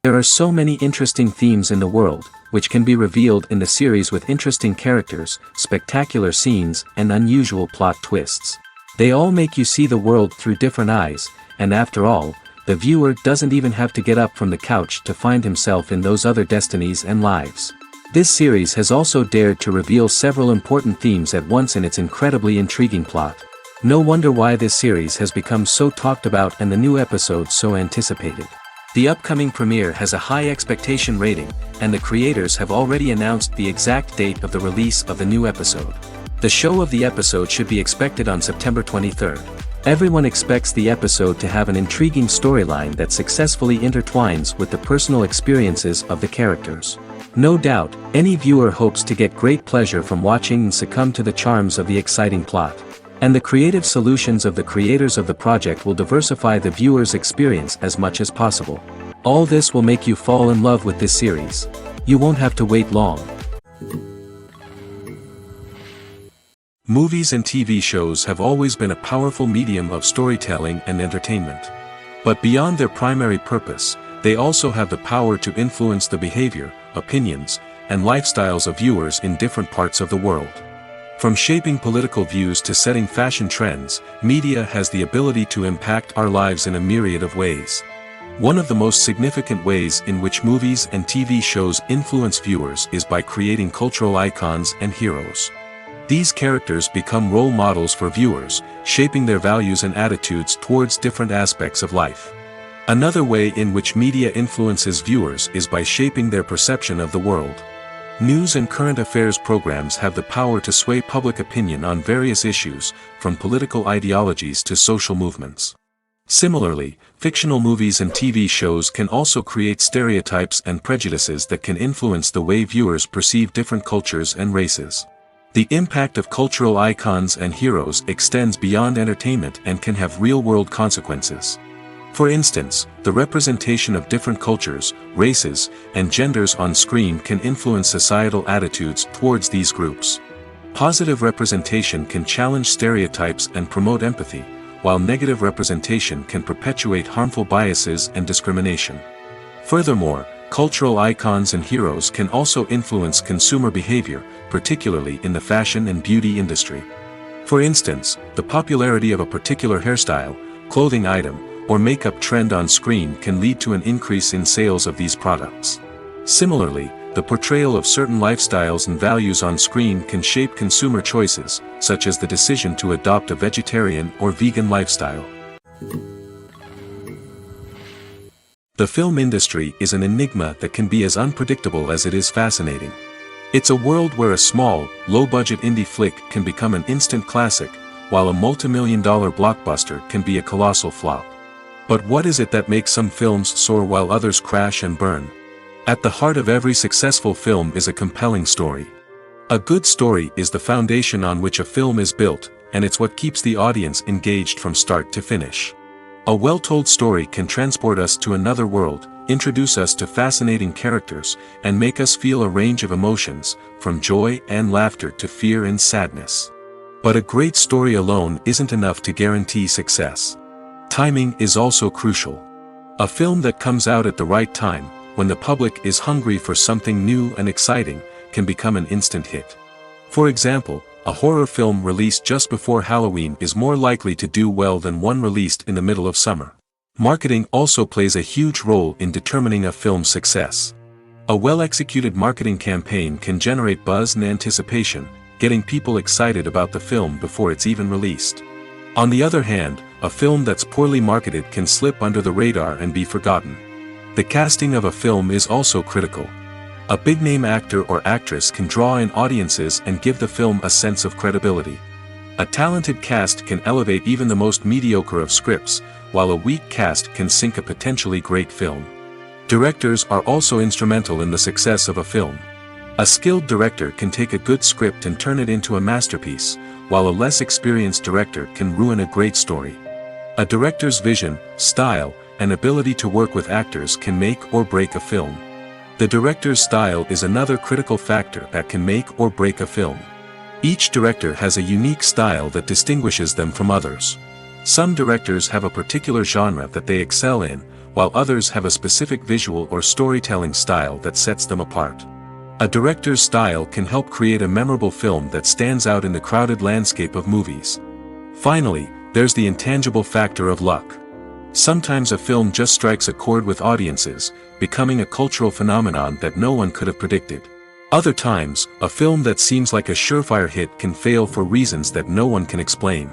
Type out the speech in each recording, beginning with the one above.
There are so many interesting themes in the world, which can be revealed in the series with interesting characters, spectacular scenes, and unusual plot twists. They all make you see the world through different eyes, and after all, the viewer doesn't even have to get up from the couch to find himself in those other destinies and lives. This series has also dared to reveal several important themes at once in its incredibly intriguing plot. No wonder why this series has become so talked about and the new episodes so anticipated. The upcoming premiere has a high expectation rating, and the creators have already announced the exact date of the release of the new episode. The show of the episode should be expected on September 23rd. Everyone expects the episode to have an intriguing storyline that successfully intertwines with the personal experiences of the characters. No doubt, any viewer hopes to get great pleasure from watching and succumb to the charms of the exciting plot. And the creative solutions of the creators of the project will diversify the viewer's experience as much as possible. All this will make you fall in love with this series. You won't have to wait long. Movies and TV shows have always been a powerful medium of storytelling and entertainment. But beyond their primary purpose, they also have the power to influence the behavior, opinions, and lifestyles of viewers in different parts of the world. From shaping political views to setting fashion trends, media has the ability to impact our lives in a myriad of ways. One of the most significant ways in which movies and TV shows influence viewers is by creating cultural icons and heroes. These characters become role models for viewers, shaping their values and attitudes towards different aspects of life. Another way in which media influences viewers is by shaping their perception of the world. News and current affairs programs have the power to sway public opinion on various issues, from political ideologies to social movements. Similarly, fictional movies and TV shows can also create stereotypes and prejudices that can influence the way viewers perceive different cultures and races. The impact of cultural icons and heroes extends beyond entertainment and can have real-world consequences. For instance, the representation of different cultures, races, and genders on screen can influence societal attitudes towards these groups. Positive representation can challenge stereotypes and promote empathy, while negative representation can perpetuate harmful biases and discrimination. Furthermore, cultural icons and heroes can also influence consumer behavior, particularly in the fashion and beauty industry. For instance, the popularity of a particular hairstyle, clothing item, or makeup trend on screen can lead to an increase in sales of these products. Similarly, the portrayal of certain lifestyles and values on screen can shape consumer choices, such as the decision to adopt a vegetarian or vegan lifestyle. The film industry is an enigma that can be as unpredictable as it is fascinating. It's a world where a small, low-budget indie flick can become an instant classic, while a multi-million-dollar blockbuster can be a colossal flop. But what is it that makes some films soar while others crash and burn? At the heart of every successful film is a compelling story. A good story is the foundation on which a film is built, and it's what keeps the audience engaged from start to finish. A well-told story can transport us to another world, introduce us to fascinating characters, and make us feel a range of emotions, from joy and laughter to fear and sadness. But a great story alone isn't enough to guarantee success. Timing is also crucial. A film that comes out at the right time, when the public is hungry for something new and exciting, can become an instant hit. For example, a horror film released just before Halloween is more likely to do well than one released in the middle of summer. Marketing also plays a huge role in determining a film's success. A well-executed marketing campaign can generate buzz and anticipation, getting people excited about the film before it's even released. On the other hand, a film that's poorly marketed can slip under the radar and be forgotten. The casting of a film is also critical. A big-name actor or actress can draw in audiences and give the film a sense of credibility. A talented cast can elevate even the most mediocre of scripts, while a weak cast can sink a potentially great film. Directors are also instrumental in the success of a film. A skilled director can take a good script and turn it into a masterpiece, while a less experienced director can ruin a great story. A director's vision, style, and ability to work with actors can make or break a film. The director's style is another critical factor that can make or break a film. Each director has a unique style that distinguishes them from others. Some directors have a particular genre that they excel in, while others have a specific visual or storytelling style that sets them apart. A director's style can help create a memorable film that stands out in the crowded landscape of movies. Finally, there's the intangible factor of luck. Sometimes a film just strikes a chord with audiences, becoming a cultural phenomenon that no one could have predicted. Other times, a film that seems like a surefire hit can fail for reasons that no one can explain.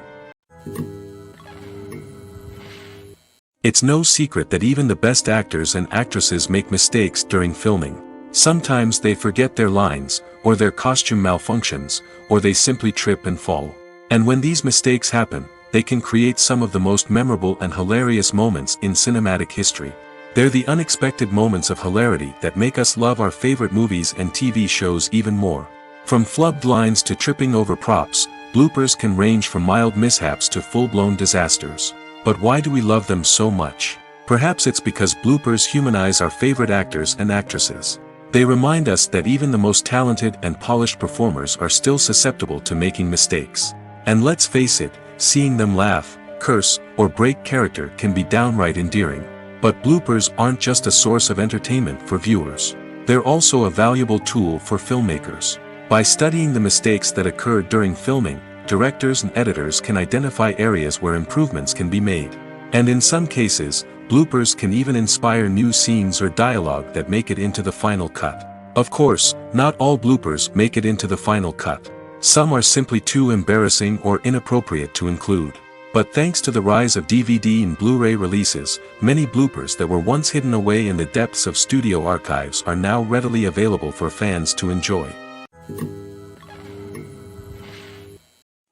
It's no secret that even the best actors and actresses make mistakes during filming. Sometimes they forget their lines, or their costume malfunctions, or they simply trip and fall. And when these mistakes happen, they can create some of the most memorable and hilarious moments in cinematic history. They're the unexpected moments of hilarity that make us love our favorite movies and TV shows even more. From flubbed lines to tripping over props, bloopers can range from mild mishaps to full-blown disasters. But why do we love them so much? Perhaps it's because bloopers humanize our favorite actors and actresses. They remind us that even the most talented and polished performers are still susceptible to making mistakes. And let's face it, seeing them laugh, curse, or break character can be downright endearing. But bloopers aren't just a source of entertainment for viewers. They're also a valuable tool for filmmakers. By studying the mistakes that occur during filming, directors and editors can identify areas where improvements can be made. And in some cases, bloopers can even inspire new scenes or dialogue that make it into the final cut. Of course, not all bloopers make it into the final cut. Some are simply too embarrassing or inappropriate to include. But thanks to the rise of DVD and Blu-ray releases, many bloopers that were once hidden away in the depths of studio archives are now readily available for fans to enjoy.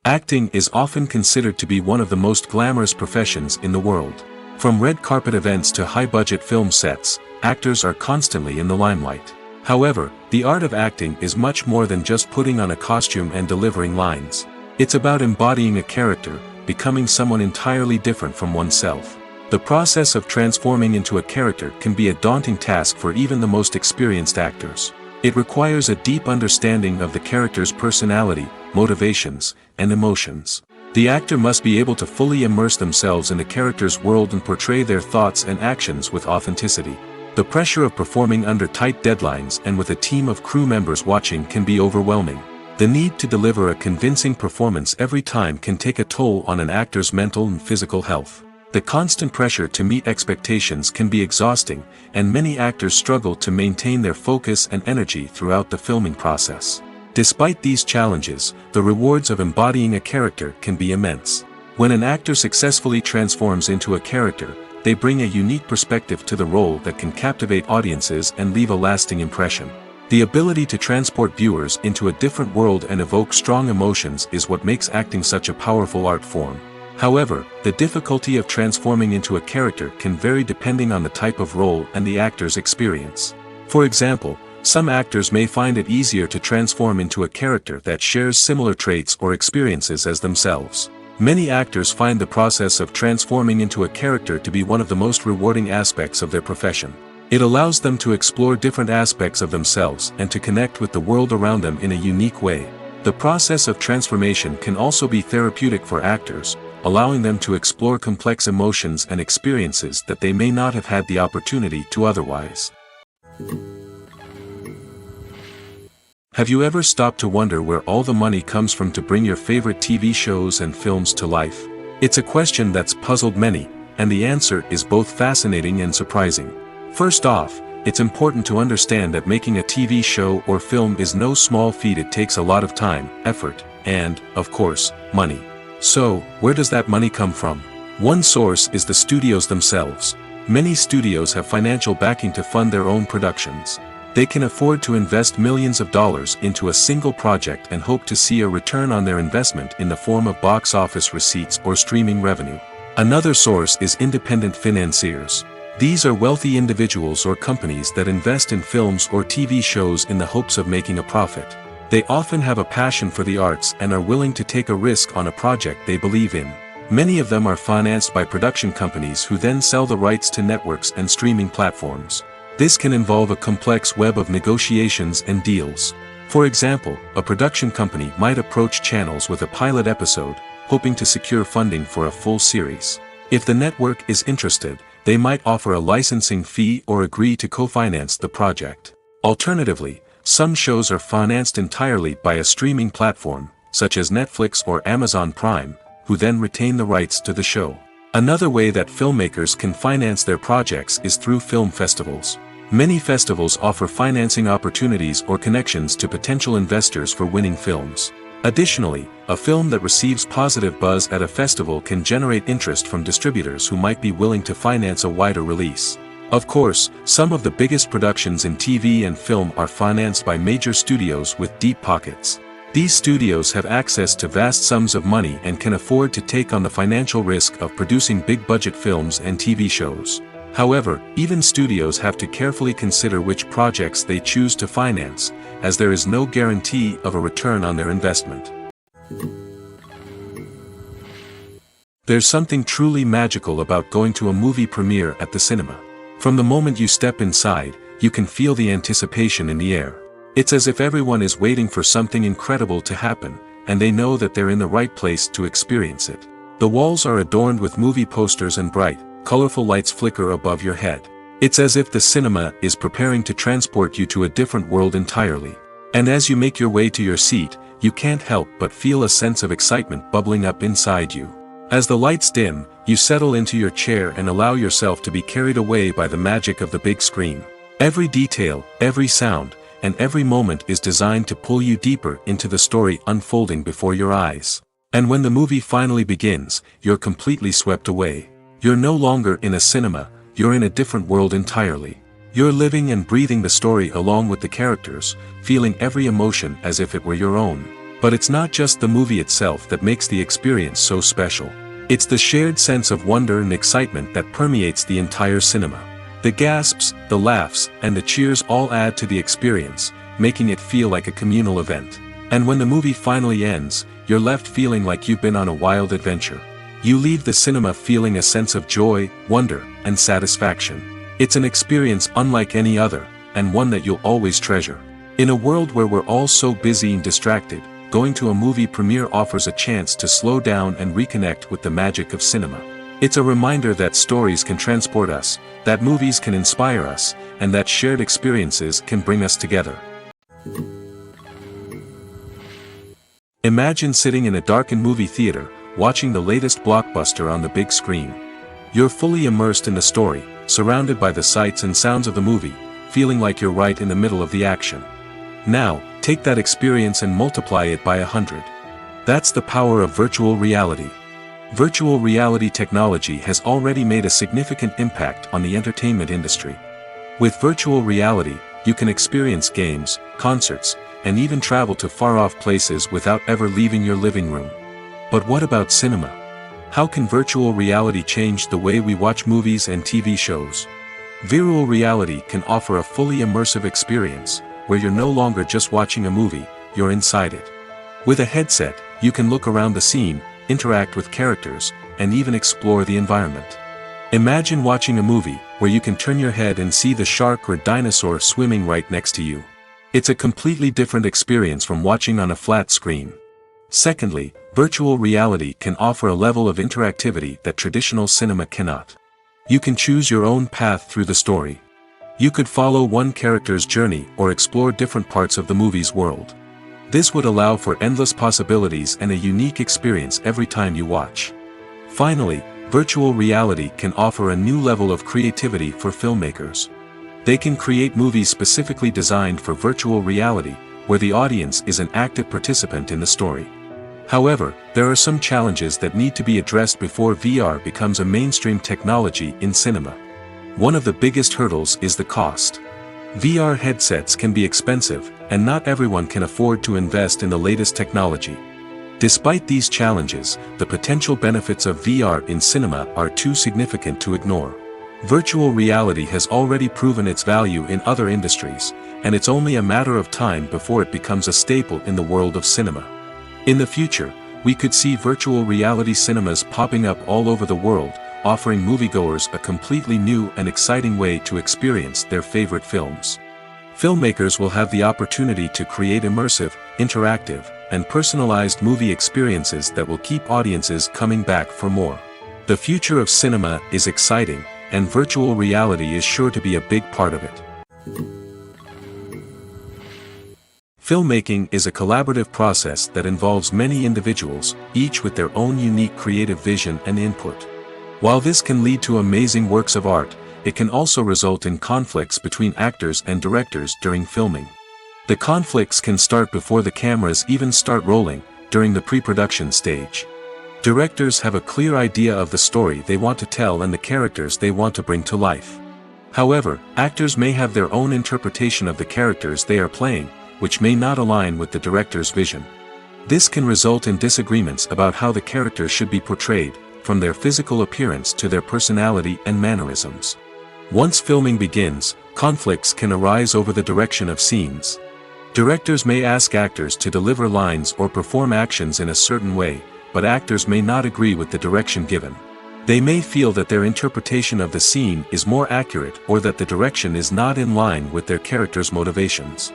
Acting is often considered to be one of the most glamorous professions in the world. From red carpet events to high-budget film sets, actors are constantly in the limelight. However, the art of acting is much more than just putting on a costume and delivering lines. It's about embodying a character, becoming someone entirely different from oneself. The process of transforming into a character can be a daunting task for even the most experienced actors. It requires a deep understanding of the character's personality, motivations, and emotions. The actor must be able to fully immerse themselves in the character's world and portray their thoughts and actions with authenticity. The pressure of performing under tight deadlines and with a team of crew members watching can be overwhelming. The need to deliver a convincing performance every time can take a toll on an actor's mental and physical health. The constant pressure to meet expectations can be exhausting, and many actors struggle to maintain their focus and energy throughout the filming process. Despite these challenges, the rewards of embodying a character can be immense. When an actor successfully transforms into a character, they bring a unique perspective to the role that can captivate audiences and leave a lasting impression. The ability to transport viewers into a different world and evoke strong emotions is what makes acting such a powerful art form. However, the difficulty of transforming into a character can vary depending on the type of role and the actor's experience. For example, some actors may find it easier to transform into a character that shares similar traits or experiences as themselves. Many actors find the process of transforming into a character to be one of the most rewarding aspects of their profession. It allows them to explore different aspects of themselves and to connect with the world around them in a unique way. The process of transformation can also be therapeutic for actors, allowing them to explore complex emotions and experiences that they may not have had the opportunity to otherwise. Have you ever stopped to wonder where all the money comes from to bring your favorite TV shows and films to life? It's a question that's puzzled many, and the answer is both fascinating and surprising. First off, it's important to understand that making a TV show or film is no small feat. It takes a lot of time, effort, and, of course, money. So, where does that money come from? One source is the studios themselves. Many studios have financial backing to fund their own productions. They can afford to invest millions of dollars into a single project and hope to see a return on their investment in the form of box office receipts or streaming revenue. Another source is independent financiers. These are wealthy individuals or companies that invest in films or TV shows in the hopes of making a profit. They often have a passion for the arts and are willing to take a risk on a project they believe in. Many of them are financed by production companies who then sell the rights to networks and streaming platforms. This can involve a complex web of negotiations and deals. For example, a production company might approach channels with a pilot episode, hoping to secure funding for a full series. If the network is interested, they might offer a licensing fee or agree to co-finance the project. Alternatively, some shows are financed entirely by a streaming platform, such as Netflix or Amazon Prime, who then retain the rights to the show. Another way that filmmakers can finance their projects is through film festivals. Many festivals offer financing opportunities or connections to potential investors for winning films. Additionally, a film that receives positive buzz at a festival can generate interest from distributors who might be willing to finance a wider release. Of course, some of the biggest productions in TV and film are financed by major studios with deep pockets. These studios have access to vast sums of money and can afford to take on the financial risk of producing big-budget films and TV shows. However, even studios have to carefully consider which projects they choose to finance, as there is no guarantee of a return on their investment. There's something truly magical about going to a movie premiere at the cinema. From the moment you step inside, you can feel the anticipation in the air. It's as if everyone is waiting for something incredible to happen, and they know that they're in the right place to experience it. The walls are adorned with movie posters and bright, colorful lights flicker above your head. It's as if the cinema is preparing to transport you to a different world entirely. And as you make your way to your seat, you can't help but feel a sense of excitement bubbling up inside you. As the lights dim, you settle into your chair and allow yourself to be carried away by the magic of the big screen. Every detail, every sound, and every moment is designed to pull you deeper into the story unfolding before your eyes. And when the movie finally begins, you're completely swept away. You're no longer in a cinema, you're in a different world entirely. You're living and breathing the story along with the characters, feeling every emotion as if it were your own. But it's not just the movie itself that makes the experience so special. It's the shared sense of wonder and excitement that permeates the entire cinema. The gasps, the laughs, and the cheers all add to the experience, making it feel like a communal event. And when the movie finally ends, you're left feeling like you've been on a wild adventure. You leave the cinema feeling a sense of joy, wonder, and satisfaction. It's an experience unlike any other, and one that you'll always treasure. In a world where we're all so busy and distracted, going to a movie premiere offers a chance to slow down and reconnect with the magic of cinema. It's a reminder that stories can transport us, that movies can inspire us, and that shared experiences can bring us together. Imagine sitting in a darkened movie theater, watching the latest blockbuster on the big screen. You're fully immersed in the story, surrounded by the sights and sounds of the movie, feeling like you're right in the middle of the action. Now, take that experience and multiply it by 100. That's the power of virtual reality. Virtual reality technology has already made a significant impact on the entertainment industry. With virtual reality, you can experience games, concerts, and even travel to far-off places without ever leaving your living room. But what about cinema? How can virtual reality change the way we watch movies and TV shows? Virtual reality can offer a fully immersive experience, where you're no longer just watching a movie, you're inside it. With a headset, you can look around the scene, interact with characters, and even explore the environment. Imagine watching a movie, where you can turn your head and see the shark or dinosaur swimming right next to you. It's a completely different experience from watching on a flat screen. Secondly, virtual reality can offer a level of interactivity that traditional cinema cannot. You can choose your own path through the story. You could follow one character's journey or explore different parts of the movie's world. This would allow for endless possibilities and a unique experience every time you watch. Finally, Virtual reality can offer a new level of creativity for filmmakers. They can create movies specifically designed for virtual reality, where the audience is an active participant in the story. However, there are some challenges that need to be addressed before VR becomes a mainstream technology in cinema. One of the biggest hurdles is the cost. VR headsets can be expensive, and not everyone can afford to invest in the latest technology. Despite these challenges, the potential benefits of VR in cinema are too significant to ignore. Virtual reality has already proven its value in other industries, and it's only a matter of time before it becomes a staple in the world of cinema. In the future, we could see virtual reality cinemas popping up all over the world, offering moviegoers a completely new and exciting way to experience their favorite films. Filmmakers will have the opportunity to create immersive, interactive, and personalized movie experiences that will keep audiences coming back for more. The future of cinema is exciting, and virtual reality is sure to be a big part of it. Filmmaking is a collaborative process that involves many individuals, each with their own unique creative vision and input. While this can lead to amazing works of art, it can also result in conflicts between actors and directors during filming. The conflicts can start before the cameras even start rolling, during the pre-production stage. Directors have a clear idea of the story they want to tell and the characters they want to bring to life. However, actors may have their own interpretation of the characters they are playing, which may not align with the director's vision. This can result in disagreements about how the characters should be portrayed, from their physical appearance to their personality and mannerisms. Once filming begins, conflicts can arise over the direction of scenes. Directors may ask actors to deliver lines or perform actions in a certain way, but actors may not agree with the direction given. They may feel that their interpretation of the scene is more accurate or that the direction is not in line with their character's motivations.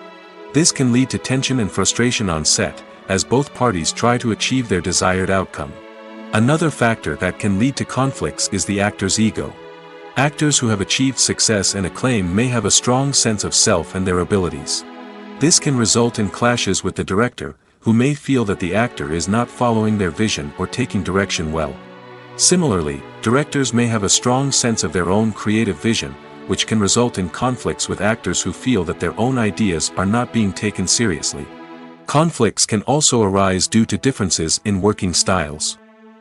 This can lead to tension and frustration on set, as both parties try to achieve their desired outcome. Another factor that can lead to conflicts is the actor's ego. Actors who have achieved success and acclaim may have a strong sense of self and their abilities. This can result in clashes with the director, who may feel that the actor is not following their vision or taking direction well. Similarly, directors may have a strong sense of their own creative vision, which can result in conflicts with actors who feel that their own ideas are not being taken seriously. Conflicts can also arise due to differences in working styles.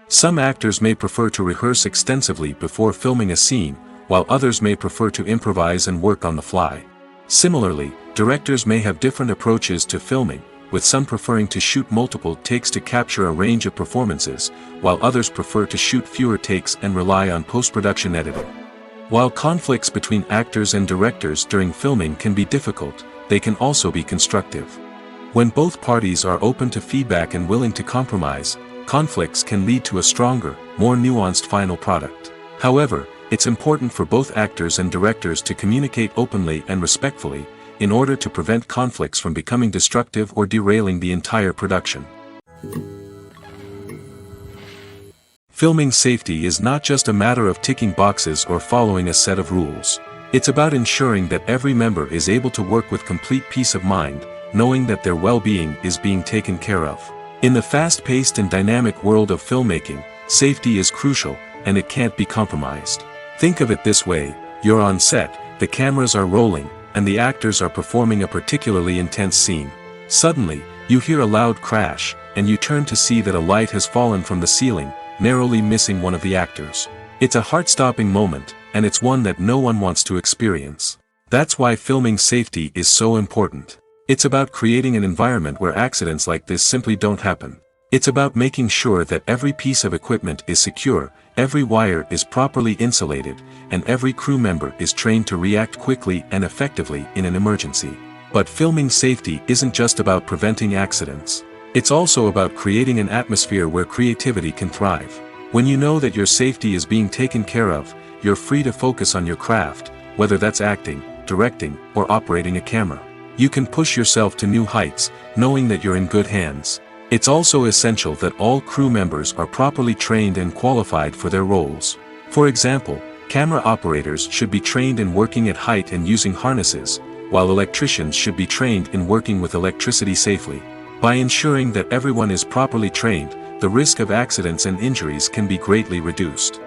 Some actors may prefer to rehearse extensively before filming a scene, while others may prefer to improvise and work on the fly. Similarly, directors may have different approaches to filming, with some preferring to shoot multiple takes to capture a range of performances, while others prefer to shoot fewer takes and rely on post-production editing. While conflicts between actors and directors during filming can be difficult, they can also be constructive. When both parties are open to feedback and willing to compromise, conflicts can lead to a stronger, more nuanced final product. However, it's important for both actors and directors to communicate openly and respectfully, in order to prevent conflicts from becoming destructive or derailing the entire production. Filming safety is not just a matter of ticking boxes or following a set of rules. It's about ensuring that every member is able to work with complete peace of mind, knowing that their well-being is being taken care of. In the fast-paced and dynamic world of filmmaking, safety is crucial, and it can't be compromised. Think of it this way: you're on set, the cameras are rolling, and the actors are performing a particularly intense scene. Suddenly, you hear a loud crash, and you turn to see that a light has fallen from the ceiling, narrowly missing one of the actors. It's a heart-stopping moment, and it's one that no one wants to experience. That's why filming safety is so important. It's about creating an environment where accidents like this simply don't happen. It's about making sure that every piece of equipment is secure, every wire is properly insulated, and every crew member is trained to react quickly and effectively in an emergency. But filming safety isn't just about preventing accidents. It's also about creating an atmosphere where creativity can thrive. When you know that your safety is being taken care of, you're free to focus on your craft, whether that's acting, directing, or operating a camera. You can push yourself to new heights, knowing that you're in good hands. It's also essential that all crew members are properly trained and qualified for their roles. For example, camera operators should be trained in working at height and using harnesses, while electricians should be trained in working with electricity safely. By ensuring that everyone is properly trained, the risk of accidents and injuries can be greatly reduced.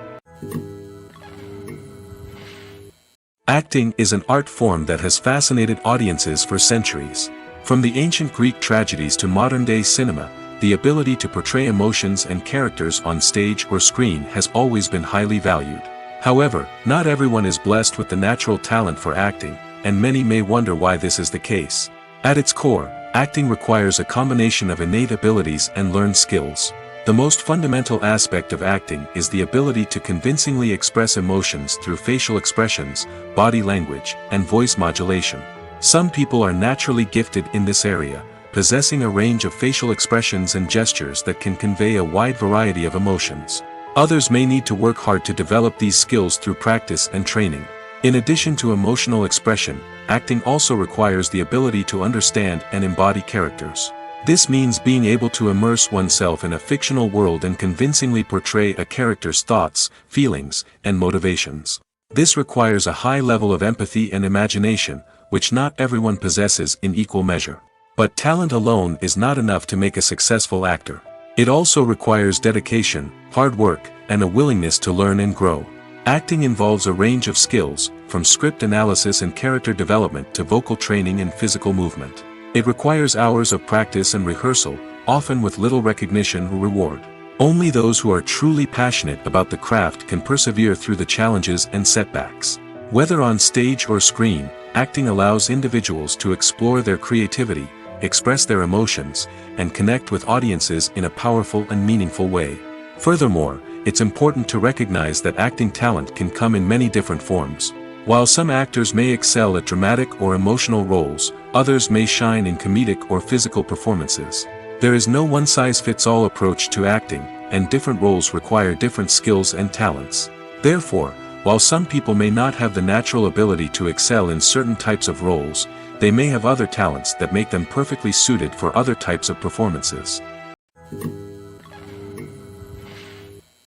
Acting is an art form that has fascinated audiences for centuries. From the ancient Greek tragedies to modern-day cinema, the ability to portray emotions and characters on stage or screen has always been highly valued. However, not everyone is blessed with the natural talent for acting, and many may wonder why this is the case. At its core, acting requires a combination of innate abilities and learned skills. The most fundamental aspect of acting is the ability to convincingly express emotions through facial expressions, body language, and voice modulation. Some people are naturally gifted in this area, possessing a range of facial expressions and gestures that can convey a wide variety of emotions. Others may need to work hard to develop these skills through practice and training. In addition to emotional expression, acting also requires the ability to understand and embody characters. This means being able to immerse oneself in a fictional world and convincingly portray a character's thoughts, feelings, and motivations. This requires a high level of empathy and imagination, which not everyone possesses in equal measure. But talent alone is not enough to make a successful actor. It also requires dedication, hard work, and a willingness to learn and grow. Acting involves a range of skills, from script analysis and character development to vocal training and physical movement. It requires hours of practice and rehearsal, often with little recognition or reward. Only those who are truly passionate about the craft can persevere through the challenges and setbacks. Whether on stage or screen, acting allows individuals to explore their creativity, express their emotions, and connect with audiences in a powerful and meaningful way. Furthermore, it's important to recognize that acting talent can come in many different forms. While some actors may excel at dramatic or emotional roles, others may shine in comedic or physical performances. There is no one-size-fits-all approach to acting, and different roles require different skills and talents. Therefore, while some people may not have the natural ability to excel in certain types of roles, they may have other talents that make them perfectly suited for other types of performances.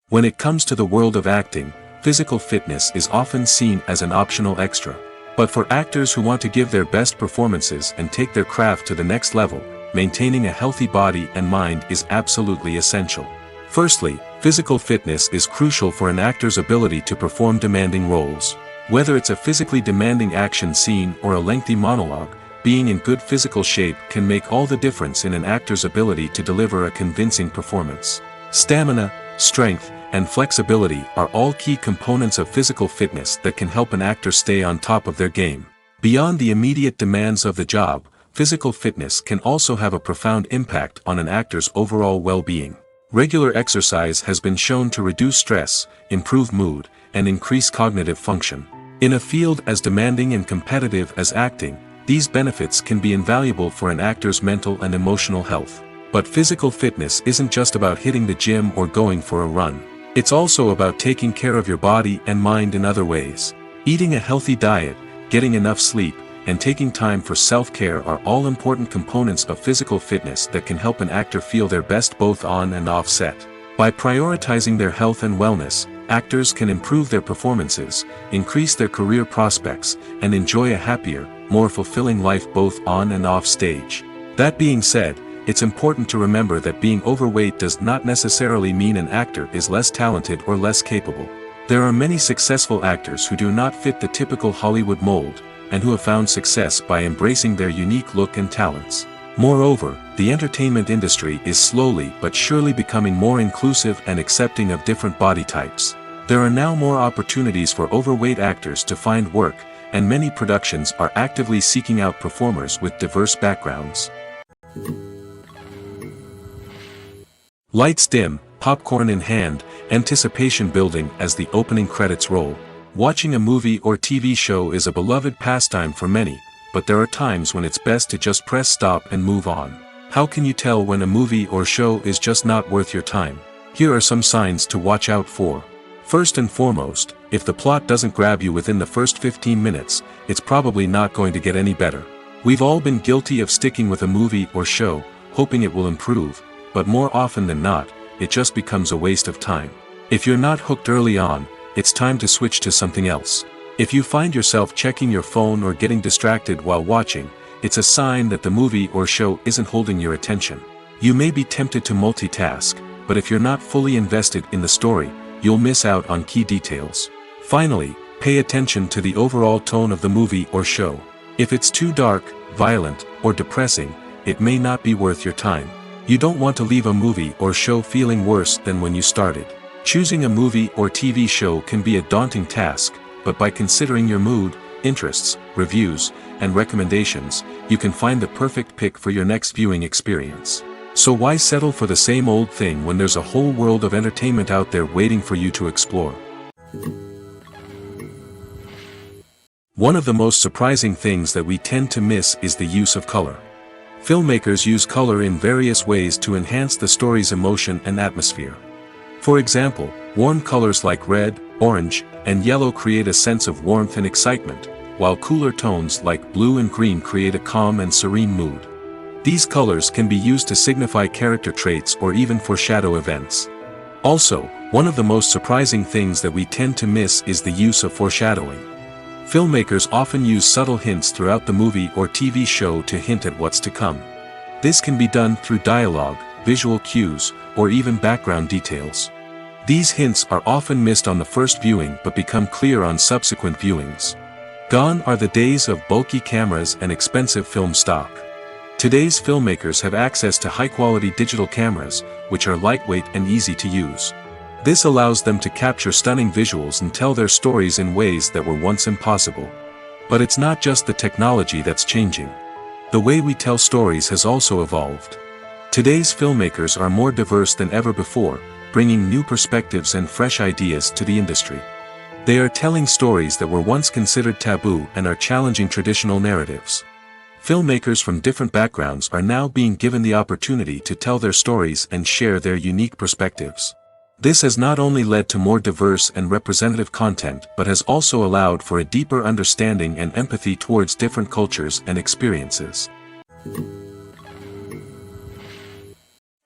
When it comes to the world of acting, physical fitness is often seen as an optional extra. But for actors who want to give their best performances and take their craft to the next level, maintaining a healthy body and mind is absolutely essential. Firstly, physical fitness is crucial for an actor's ability to perform demanding roles. Whether it's a physically demanding action scene or a lengthy monologue, being in good physical shape can make all the difference in an actor's ability to deliver a convincing performance. Stamina, strength, and flexibility are all key components of physical fitness that can help an actor stay on top of their game. Beyond the immediate demands of the job, physical fitness can also have a profound impact on an actor's overall well-being. Regular exercise has been shown to reduce stress, improve mood, and increase cognitive function. In a field as demanding and competitive as acting, these benefits can be invaluable for an actor's mental and emotional health. But physical fitness isn't just about hitting the gym or going for a run. It's also about taking care of your body and mind in other ways. Eating a healthy diet, getting enough sleep, and taking time for self-care are all important components of physical fitness that can help an actor feel their best both on and off set. By prioritizing their health and wellness, actors can improve their performances, increase their career prospects, and enjoy a happier, more fulfilling life both on and off stage. That being said, it's important to remember that being overweight does not necessarily mean an actor is less talented or less capable. There are many successful actors who do not fit the typical Hollywood mold, and who have found success by embracing their unique look and talents. Moreover, the entertainment industry is slowly but surely becoming more inclusive and accepting of different body types. There are now more opportunities for overweight actors to find work, and many productions are actively seeking out performers with diverse backgrounds. Lights dim, popcorn in hand, anticipation building as the opening credits roll. Watching a movie or TV show is a beloved pastime for many, but there are times when it's best to just press stop and move on. How can you tell when a movie or show is just not worth your time? Here are some signs to watch out for. First and foremost, if the plot doesn't grab you within the first 15 minutes, it's probably not going to get any better. We've all been guilty of sticking with a movie or show, hoping it will improve, but more often than not, it just becomes a waste of time. If you're not hooked early on, it's time to switch to something else. If you find yourself checking your phone or getting distracted while watching, it's a sign that the movie or show isn't holding your attention. You may be tempted to multitask, but if you're not fully invested in the story, you'll miss out on key details. Finally, pay attention to the overall tone of the movie or show. If it's too dark, violent, or depressing, it may not be worth your time. You don't want to leave a movie or show feeling worse than when you started. Choosing a movie or TV show can be a daunting task, but by considering your mood, interests, reviews, and recommendations, you can find the perfect pick for your next viewing experience. So why settle for the same old thing when there's a whole world of entertainment out there waiting for you to explore? One of the most surprising things that we tend to miss is the use of color. Filmmakers use color in various ways to enhance the story's emotion and atmosphere. For example, warm colors like red, orange, and yellow create a sense of warmth and excitement, while cooler tones like blue and green create a calm and serene mood. These colors can be used to signify character traits or even foreshadow events. Also, one of the most surprising things that we tend to miss is the use of foreshadowing. Filmmakers often use subtle hints throughout the movie or TV show to hint at what's to come. This can be done through dialogue, visual cues, or even background details. These hints are often missed on the first viewing but become clear on subsequent viewings. Gone are the days of bulky cameras and expensive film stock. Today's filmmakers have access to high-quality digital cameras, which are lightweight and easy to use. This allows them to capture stunning visuals and tell their stories in ways that were once impossible. But it's not just the technology that's changing. The way we tell stories has also evolved. Today's filmmakers are more diverse than ever before, bringing new perspectives and fresh ideas to the industry. They are telling stories that were once considered taboo and are challenging traditional narratives. Filmmakers from different backgrounds are now being given the opportunity to tell their stories and share their unique perspectives. This has not only led to more diverse and representative content but has also allowed for a deeper understanding and empathy towards different cultures and experiences.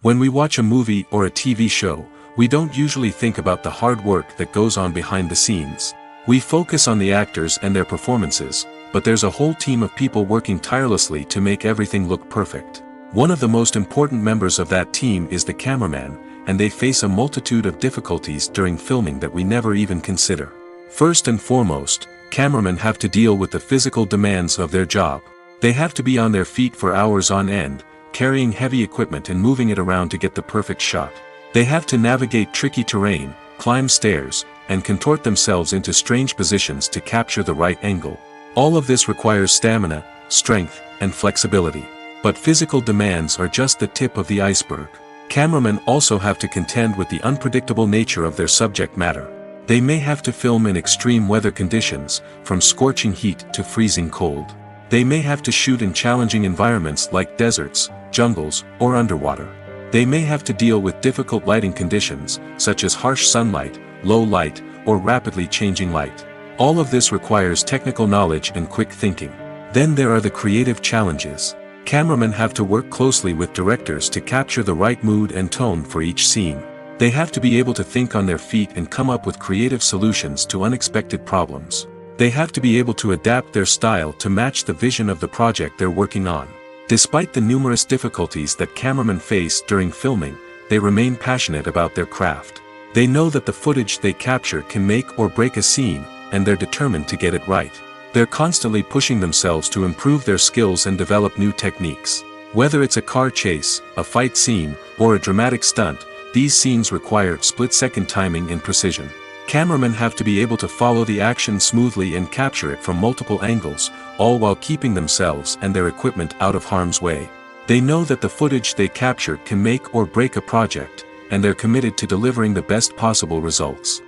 When we watch a movie or a TV show, we don't usually think about the hard work that goes on behind the scenes. We focus on the actors and their performances, but there's a whole team of people working tirelessly to make everything look perfect. One of the most important members of that team is the cameraman, and they face a multitude of difficulties during filming that we never even consider. First and foremost, cameramen have to deal with the physical demands of their job. They have to be on their feet for hours on end, carrying heavy equipment and moving it around to get the perfect shot. They have to navigate tricky terrain, climb stairs, and contort themselves into strange positions to capture the right angle. All of this requires stamina, strength, and flexibility. But physical demands are just the tip of the iceberg. Cameramen also have to contend with the unpredictable nature of their subject matter. They may have to film in extreme weather conditions, from scorching heat to freezing cold. They may have to shoot in challenging environments like deserts, jungles, or underwater. They may have to deal with difficult lighting conditions, such as harsh sunlight, low light, or rapidly changing light. All of this requires technical knowledge and quick thinking. Then there are the creative challenges. Cameramen have to work closely with directors to capture the right mood and tone for each scene. They have to be able to think on their feet and come up with creative solutions to unexpected problems. They have to be able to adapt their style to match the vision of the project they're working on. Despite the numerous difficulties that cameramen face during filming, they remain passionate about their craft. They know that the footage they capture can make or break a scene, and they're determined to get it right. They're constantly pushing themselves to improve their skills and develop new techniques. Whether it's a car chase, a fight scene, or a dramatic stunt, these scenes require split-second timing and precision. Cameramen have to be able to follow the action smoothly and capture it from multiple angles, all while keeping themselves and their equipment out of harm's way. They know that the footage they capture can make or break a project, and they're committed to delivering the best possible results.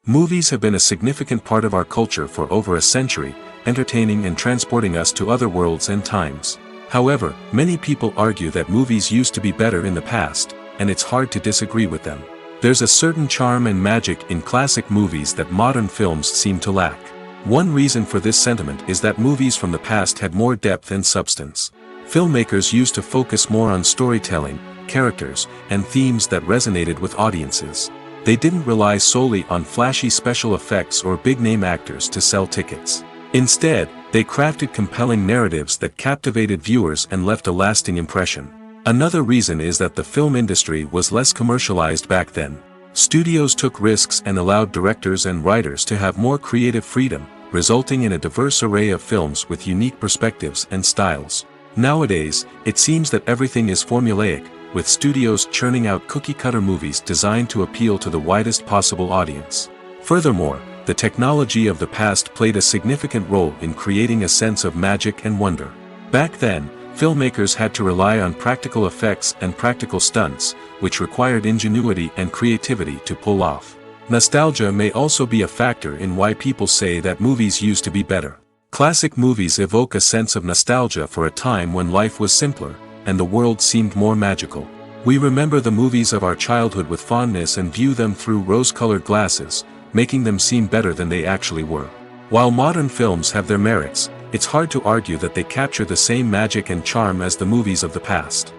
Movies have been a significant part of our culture for over a century, entertaining and transporting us to other worlds and times. However, many people argue that movies used to be better in the past, and it's hard to disagree with them. There's a certain charm and magic in classic movies that modern films seem to lack. One reason for this sentiment is that movies from the past had more depth and substance. Filmmakers used to focus more on storytelling, characters, and themes that resonated with audiences. They didn't rely solely on flashy special effects or big-name actors to sell tickets. Instead, they crafted compelling narratives that captivated viewers and left a lasting impression. Another reason is that the film industry was less commercialized back then. Studios took risks and allowed directors and writers to have more creative freedom, resulting in a diverse array of films with unique perspectives and styles. Nowadays, it seems that everything is formulaic, with studios churning out cookie-cutter movies designed to appeal to the widest possible audience. Furthermore, the technology of the past played a significant role in creating a sense of magic and wonder. Back then, filmmakers had to rely on practical effects and practical stunts, which required ingenuity and creativity to pull off. Nostalgia may also be a factor in why people say that movies used to be better. Classic movies evoke a sense of nostalgia for a time when life was simpler, and the world seemed more magical. We remember the movies of our childhood with fondness and view them through rose-colored glasses, making them seem better than they actually were. While modern films have their merits, it's hard to argue that they capture the same magic and charm as the movies of the past.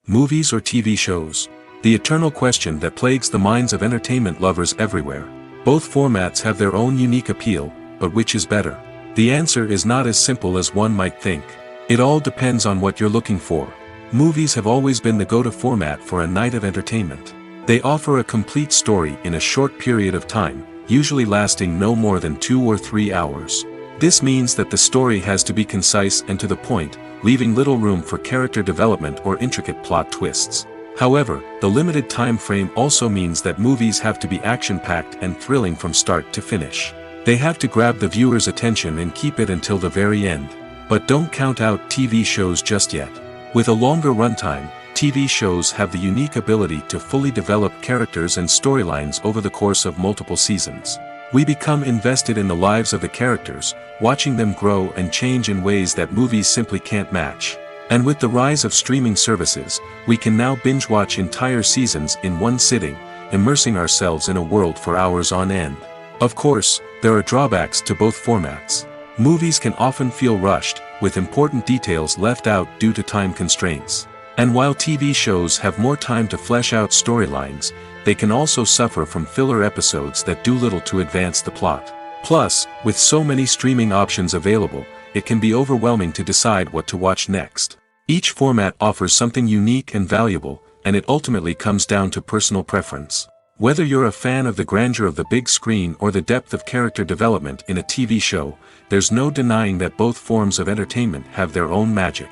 Movies or TV shows? The eternal question that plagues the minds of entertainment lovers everywhere. Both formats have their own unique appeal, but which is better? The answer is not as simple as one might think. It all depends on what you're looking for. Movies have always been the go-to format for a night of entertainment. They offer a complete story in a short period of time, usually lasting no more than 2 or 3 hours. This means that the story has to be concise and to the point, leaving little room for character development or intricate plot twists. However, the limited time frame also means that movies have to be action-packed and thrilling from start to finish. They have to grab the viewer's attention and keep it until the very end. But don't count out TV shows just yet. With a longer runtime, TV shows have the unique ability to fully develop characters and storylines over the course of multiple seasons. We become invested in the lives of the characters, watching them grow and change in ways that movies simply can't match. And with the rise of streaming services, we can now binge-watch entire seasons in one sitting, immersing ourselves in a world for hours on end. Of course, there are drawbacks to both formats. Movies can often feel rushed, with important details left out due to time constraints. And while TV shows have more time to flesh out storylines, they can also suffer from filler episodes that do little to advance the plot. Plus, with so many streaming options available, it can be overwhelming to decide what to watch next. Each format offers something unique and valuable, and it ultimately comes down to personal preference. Whether you're a fan of the grandeur of the big screen or the depth of character development in a TV show, there's no denying that both forms of entertainment have their own magic.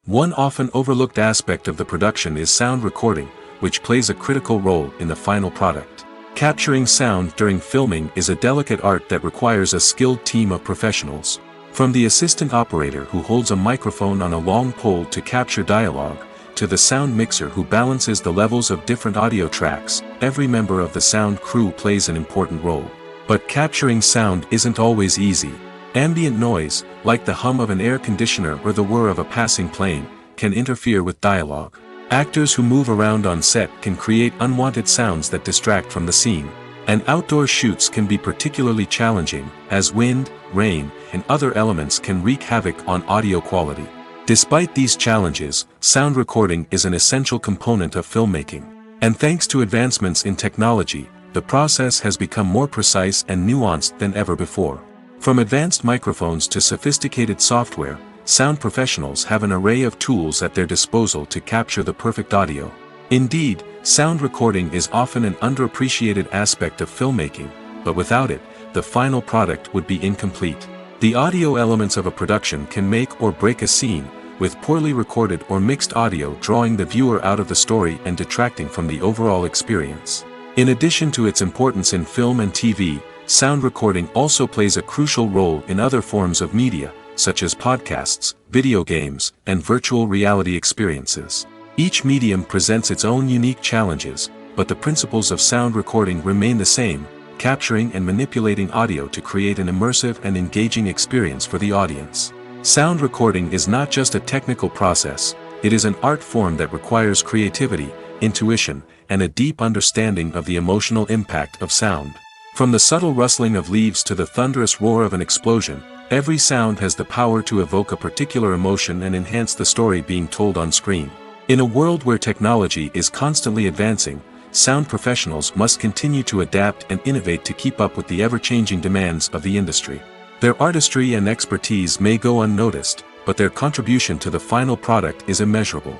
One often overlooked aspect of the production is sound recording, which plays a critical role in the final product. Capturing sound during filming is a delicate art that requires a skilled team of professionals. From the assistant operator who holds a microphone on a long pole to capture dialogue, to the sound mixer who balances the levels of different audio tracks, every member of the sound crew plays an important role. But capturing sound isn't always easy. Ambient noise, like the hum of an air conditioner or the whir of a passing plane, can interfere with dialogue. Actors who move around on set can create unwanted sounds that distract from the scene. And outdoor shoots can be particularly challenging, as wind, rain, and other elements can wreak havoc on audio quality. Despite these challenges, sound recording is an essential component of filmmaking. And thanks to advancements in technology, the process has become more precise and nuanced than ever before. From advanced microphones to sophisticated software, sound professionals have an array of tools at their disposal to capture the perfect audio. Indeed, sound recording is often an underappreciated aspect of filmmaking, but without it, the final product would be incomplete. The audio elements of a production can make or break a scene, with poorly recorded or mixed audio drawing the viewer out of the story and detracting from the overall experience. In addition to its importance in film and TV, sound recording also plays a crucial role in other forms of media, such as podcasts, video games, and virtual reality experiences. Each medium presents its own unique challenges, but the principles of sound recording remain the same, capturing and manipulating audio to create an immersive and engaging experience for the audience. Sound recording is not just a technical process, it is an art form that requires creativity, intuition, and a deep understanding of the emotional impact of sound. From the subtle rustling of leaves to the thunderous roar of an explosion, every sound has the power to evoke a particular emotion and enhance the story being told on screen. In a world where technology is constantly advancing, sound professionals must continue to adapt and innovate to keep up with the ever-changing demands of the industry. Their artistry and expertise may go unnoticed, but their contribution to the final product is immeasurable.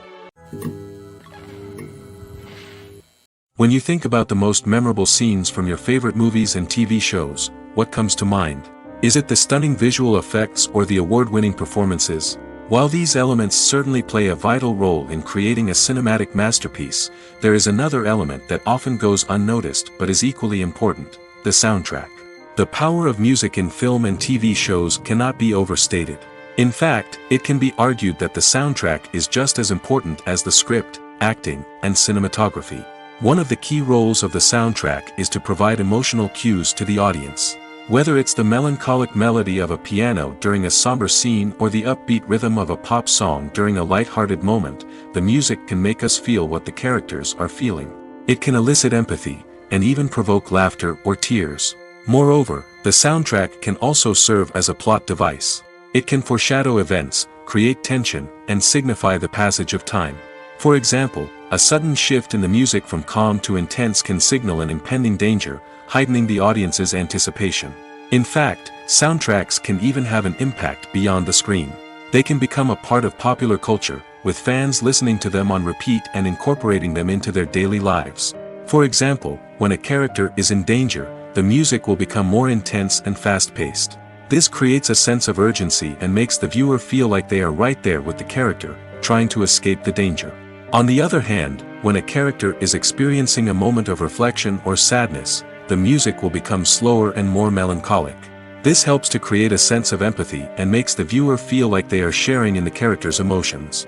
When you think about the most memorable scenes from your favorite movies and TV shows, what comes to mind? Is it the stunning visual effects or the award-winning performances? While these elements certainly play a vital role in creating a cinematic masterpiece, there is another element that often goes unnoticed but is equally important: the soundtrack. The power of music in film and TV shows cannot be overstated. In fact, it can be argued that the soundtrack is just as important as the script, acting, and cinematography. One of the key roles of the soundtrack is to provide emotional cues to the audience. Whether it's the melancholic melody of a piano during a somber scene or the upbeat rhythm of a pop song during a light-hearted moment, the music can make us feel what the characters are feeling. It can elicit empathy, and even provoke laughter or tears. Moreover, the soundtrack can also serve as a plot device. It can foreshadow events, create tension, and signify the passage of time. For example, a sudden shift in the music from calm to intense can signal an impending danger, heightening the audience's anticipation. In fact, soundtracks can even have an impact beyond the screen. They can become a part of popular culture, with fans listening to them on repeat and incorporating them into their daily lives. For example, when a character is in danger, the music will become more intense and fast-paced. This creates a sense of urgency and makes the viewer feel like they are right there with the character, trying to escape the danger. On the other hand, when a character is experiencing a moment of reflection or sadness, the music will become slower and more melancholic. This helps to create a sense of empathy and makes the viewer feel like they are sharing in the character's emotions.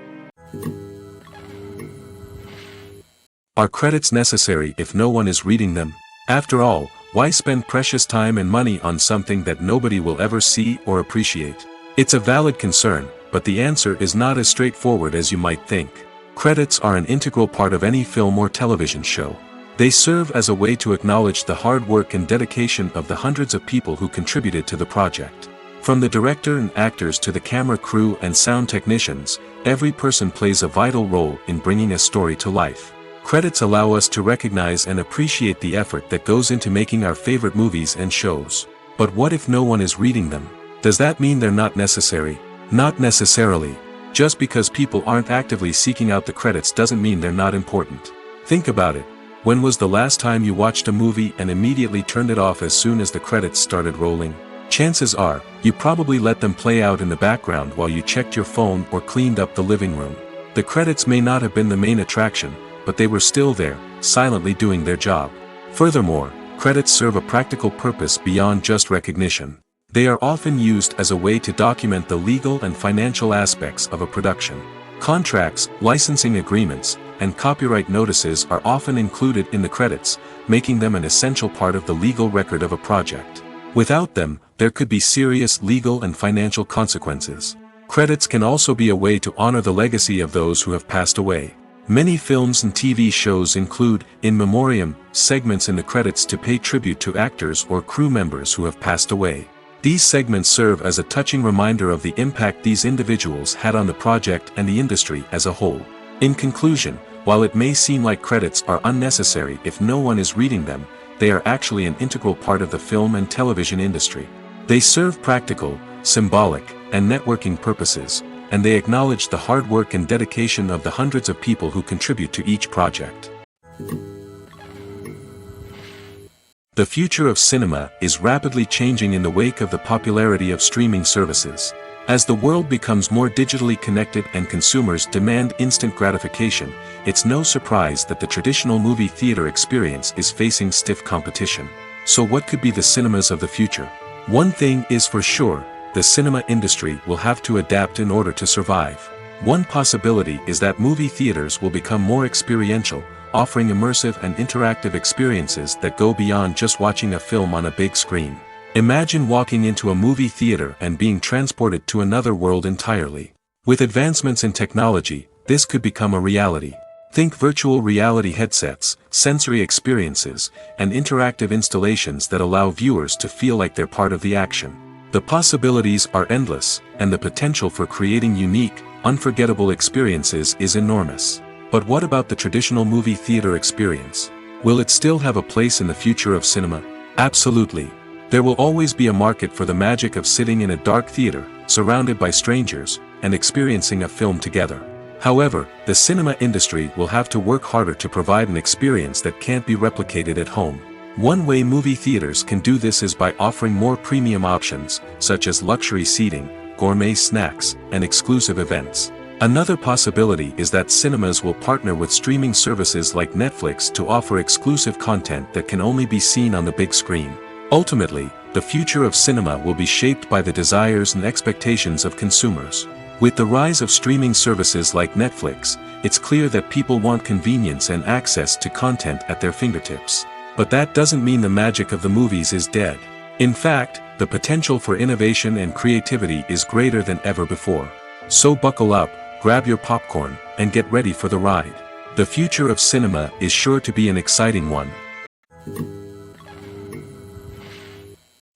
Are credits necessary if no one is reading them? After all, why spend precious time and money on something that nobody will ever see or appreciate? It's a valid concern, but the answer is not as straightforward as you might think. Credits are an integral part of any film or television show. They serve as a way to acknowledge the hard work and dedication of the hundreds of people who contributed to the project. From the director and actors to the camera crew and sound technicians, every person plays a vital role in bringing a story to life. Credits allow us to recognize and appreciate the effort that goes into making our favorite movies and shows. But what if no one is reading them? Does that mean they're not necessary? Not necessarily. Just because people aren't actively seeking out the credits doesn't mean they're not important. Think about it. When was the last time you watched a movie and immediately turned it off as soon as the credits started rolling? Chances are, you probably let them play out in the background while you checked your phone or cleaned up the living room. The credits may not have been the main attraction, but they were still there, silently doing their job. Furthermore, credits serve a practical purpose beyond just recognition. They are often used as a way to document the legal and financial aspects of a production. Contracts, licensing agreements, and copyright notices are often included in the credits, making them an essential part of the legal record of a project. Without them, there could be serious legal and financial consequences. Credits can also be a way to honor the legacy of those who have passed away. Many films and TV shows include, in memoriam, segments in the credits to pay tribute to actors or crew members who have passed away. These segments serve as a touching reminder of the impact these individuals had on the project and the industry as a whole. In conclusion, while it may seem like credits are unnecessary if no one is reading them, they are actually an integral part of the film and television industry. They serve practical, symbolic, and networking purposes, and they acknowledge the hard work and dedication of the hundreds of people who contribute to each project. The future of cinema is rapidly changing in the wake of the popularity of streaming services. As the world becomes more digitally connected and consumers demand instant gratification, it's no surprise that the traditional movie theater experience is facing stiff competition. So what could be the cinemas of the future? One thing is for sure, the cinema industry will have to adapt in order to survive. One possibility is that movie theaters will become more experiential, offering immersive and interactive experiences that go beyond just watching a film on a big screen. Imagine walking into a movie theater and being transported to another world entirely. With advancements in technology, this could become a reality. Think virtual reality headsets, sensory experiences, and interactive installations that allow viewers to feel like they're part of the action. The possibilities are endless, and the potential for creating unique, unforgettable experiences is enormous. But what about the traditional movie theater experience? Will it still have a place in the future of cinema? Absolutely. There will always be a market for the magic of sitting in a dark theater, surrounded by strangers, and experiencing a film together. However, the cinema industry will have to work harder to provide an experience that can't be replicated at home. One way movie theaters can do this is by offering more premium options, such as luxury seating, gourmet snacks, and exclusive events. Another possibility is that cinemas will partner with streaming services like Netflix to offer exclusive content that can only be seen on the big screen. Ultimately, the future of cinema will be shaped by the desires and expectations of consumers. With the rise of streaming services like Netflix, it's clear that people want convenience and access to content at their fingertips. But that doesn't mean the magic of the movies is dead. In fact, the potential for innovation and creativity is greater than ever before. So buckle up, grab your popcorn, and get ready for the ride. The future of cinema is sure to be an exciting one.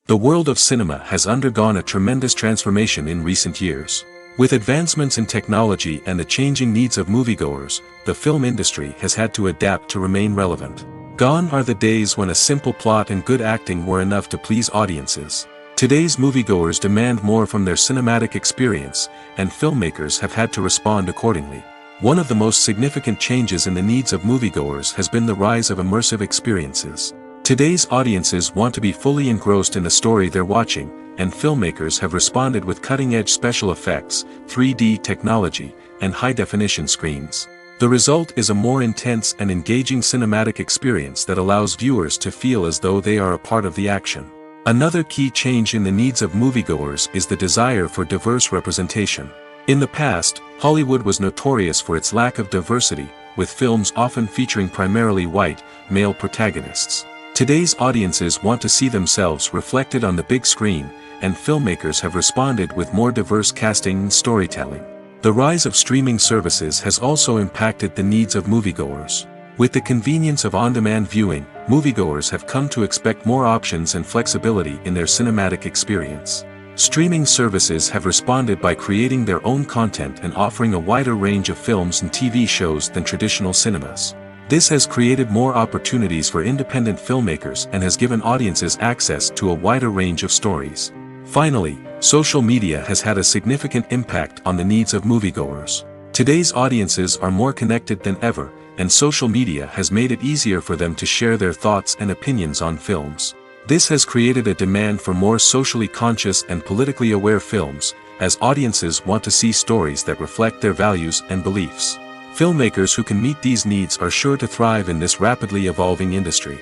The world of cinema has undergone a tremendous transformation in recent years. With advancements in technology and the changing needs of moviegoers, the film industry has had to adapt to remain relevant. Gone are the days when a simple plot and good acting were enough to please audiences. Today's moviegoers demand more from their cinematic experience, and filmmakers have had to respond accordingly. One of the most significant changes in the needs of moviegoers has been the rise of immersive experiences. Today's audiences want to be fully engrossed in the story they're watching, and filmmakers have responded with cutting-edge special effects, 3D technology, and high-definition screens. The result is a more intense and engaging cinematic experience that allows viewers to feel as though they are a part of the action. Another key change in the needs of moviegoers is the desire for diverse representation. In the past, Hollywood was notorious for its lack of diversity, with films often featuring primarily white, male protagonists. Today's audiences want to see themselves reflected on the big screen, and filmmakers have responded with more diverse casting and storytelling. The rise of streaming services has also impacted the needs of moviegoers. With the convenience of on-demand viewing, moviegoers have come to expect more options and flexibility in their cinematic experience. Streaming services have responded by creating their own content and offering a wider range of films and TV shows than traditional cinemas. This has created more opportunities for independent filmmakers and has given audiences access to a wider range of stories. Finally, social media has had a significant impact on the needs of moviegoers. Today's audiences are more connected than ever, and social media has made it easier for them to share their thoughts and opinions on films. This has created a demand for more socially conscious and politically aware films, as audiences want to see stories that reflect their values and beliefs. Filmmakers who can meet these needs are sure to thrive in this rapidly evolving industry.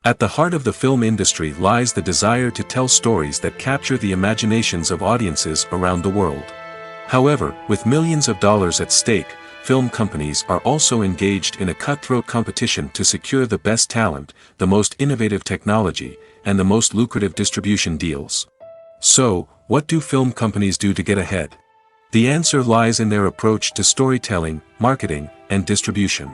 At the heart of the film industry lies the desire to tell stories that capture the imaginations of audiences around the world. However, with millions of dollars at stake, film companies are also engaged in a cutthroat competition to secure the best talent, the most innovative technology, and the most lucrative distribution deals. So, what do film companies do to get ahead? The answer lies in their approach to storytelling, marketing, and distribution.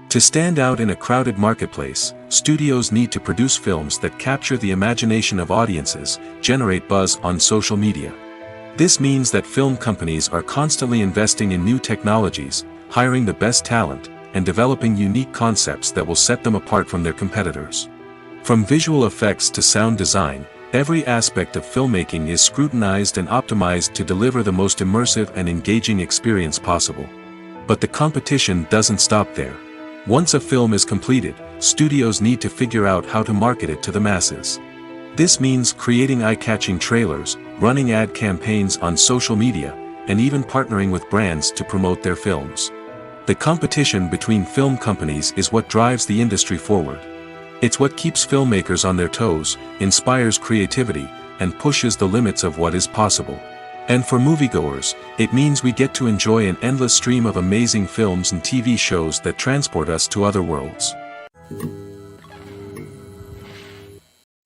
To stand out in a crowded marketplace, studios need to produce films that capture the imagination of audiences, generate buzz on social media. This means that film companies are constantly investing in new technologies, hiring the best talent, and developing unique concepts that will set them apart from their competitors. From visual effects to sound design, every aspect of filmmaking is scrutinized and optimized to deliver the most immersive and engaging experience possible. But the competition doesn't stop there. Once a film is completed, studios need to figure out how to market it to the masses. This means creating eye-catching trailers, running ad campaigns on social media, and even partnering with brands to promote their films. The competition between film companies is what drives the industry forward. It's what keeps filmmakers on their toes, inspires creativity, and pushes the limits of what is possible. And for moviegoers, it means we get to enjoy an endless stream of amazing films and TV shows that transport us to other worlds.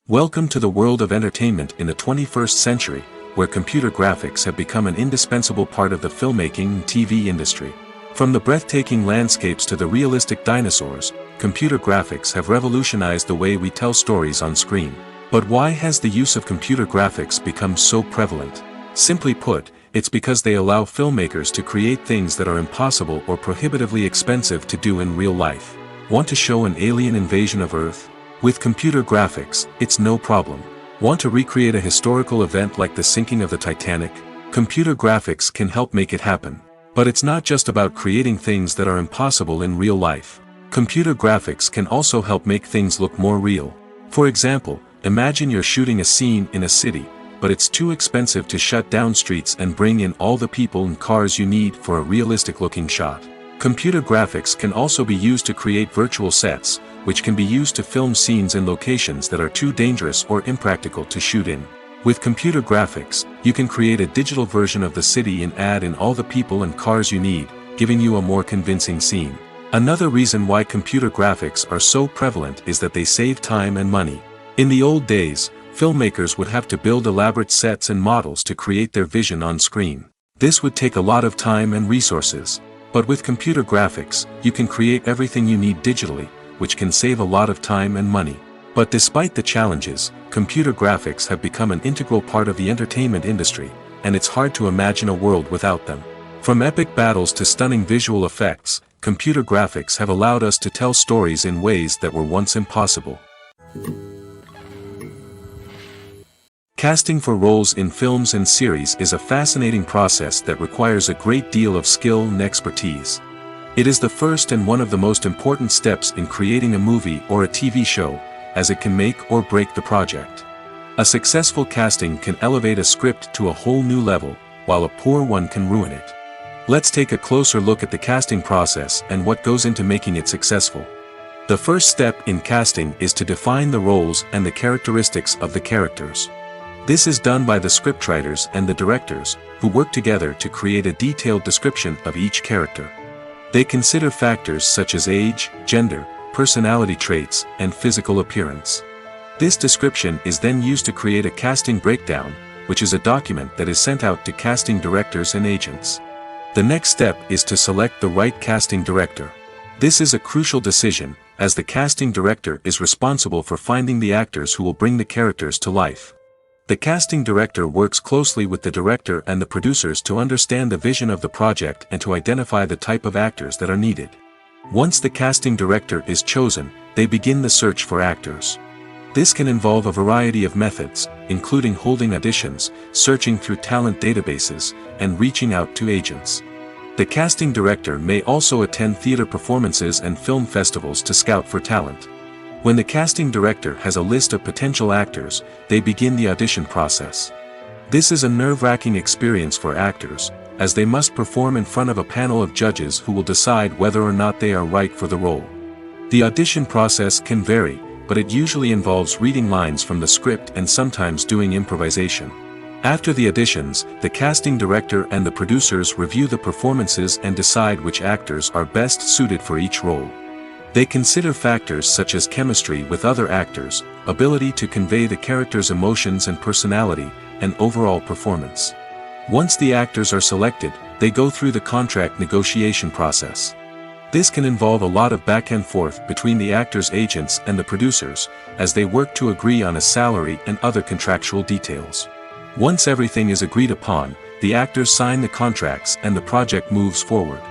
Welcome to the world of entertainment in the 21st century, where computer graphics have become an indispensable part of the filmmaking and TV industry. From the breathtaking landscapes to the realistic dinosaurs, computer graphics have revolutionized the way we tell stories on screen. But why has the use of computer graphics become so prevalent? Simply put, it's because they allow filmmakers to create things that are impossible or prohibitively expensive to do in real life. Want to show an alien invasion of Earth? With computer graphics, it's no problem. Want to recreate a historical event like the sinking of the Titanic? Computer graphics can help make it happen. But it's not just about creating things that are impossible in real life. Computer graphics can also help make things look more real. For example, imagine you're shooting a scene in a city, but it's too expensive to shut down streets and bring in all the people and cars you need for a realistic-looking shot. Computer graphics can also be used to create virtual sets, which can be used to film scenes in locations that are too dangerous or impractical to shoot in. With computer graphics, you can create a digital version of the city and add in all the people and cars you need, giving you a more convincing scene. Another reason why computer graphics are so prevalent is that they save time and money. In the old days, filmmakers would have to build elaborate sets and models to create their vision on screen. This would take a lot of time and resources. But with computer graphics, you can create everything you need digitally, which can save a lot of time and money. But despite the challenges, computer graphics have become an integral part of the entertainment industry, and it's hard to imagine a world without them. From epic battles to stunning visual effects, computer graphics have allowed us to tell stories in ways that were once impossible. Casting for roles in films and series is a fascinating process that requires a great deal of skill and expertise. It is the first and one of the most important steps in creating a movie or a TV show, as it can make or break the project. A successful casting can elevate a script to a whole new level, while a poor one can ruin it. Let's take a closer look at the casting process and what goes into making it successful. The first step in casting is to define the roles and the characteristics of the characters. This is done by the scriptwriters and the directors, who work together to create a detailed description of each character. They consider factors such as age, gender, personality traits, and physical appearance. This description is then used to create a casting breakdown, which is a document that is sent out to casting directors and agents. The next step is to select the right casting director. This is a crucial decision, as the casting director is responsible for finding the actors who will bring the characters to life. The casting director works closely with the director and the producers to understand the vision of the project and to identify the type of actors that are needed. Once the casting director is chosen, they begin the search for actors. This can involve a variety of methods, including holding auditions, searching through talent databases, and reaching out to agents. The casting director may also attend theater performances and film festivals to scout for talent. When the casting director has a list of potential actors, they begin the audition process. This is a nerve-wracking experience for actors, as they must perform in front of a panel of judges who will decide whether or not they are right for the role. The audition process can vary, but it usually involves reading lines from the script and sometimes doing improvisation. After the auditions, the casting director and the producers review the performances and decide which actors are best suited for each role. They consider factors such as chemistry with other actors, ability to convey the character's emotions and personality, and overall performance. Once the actors are selected, they go through the contract negotiation process. This can involve a lot of back and forth between the actors' agents and the producers, as they work to agree on a salary and other contractual details. Once everything is agreed upon, the actors sign the contracts and the project moves forward.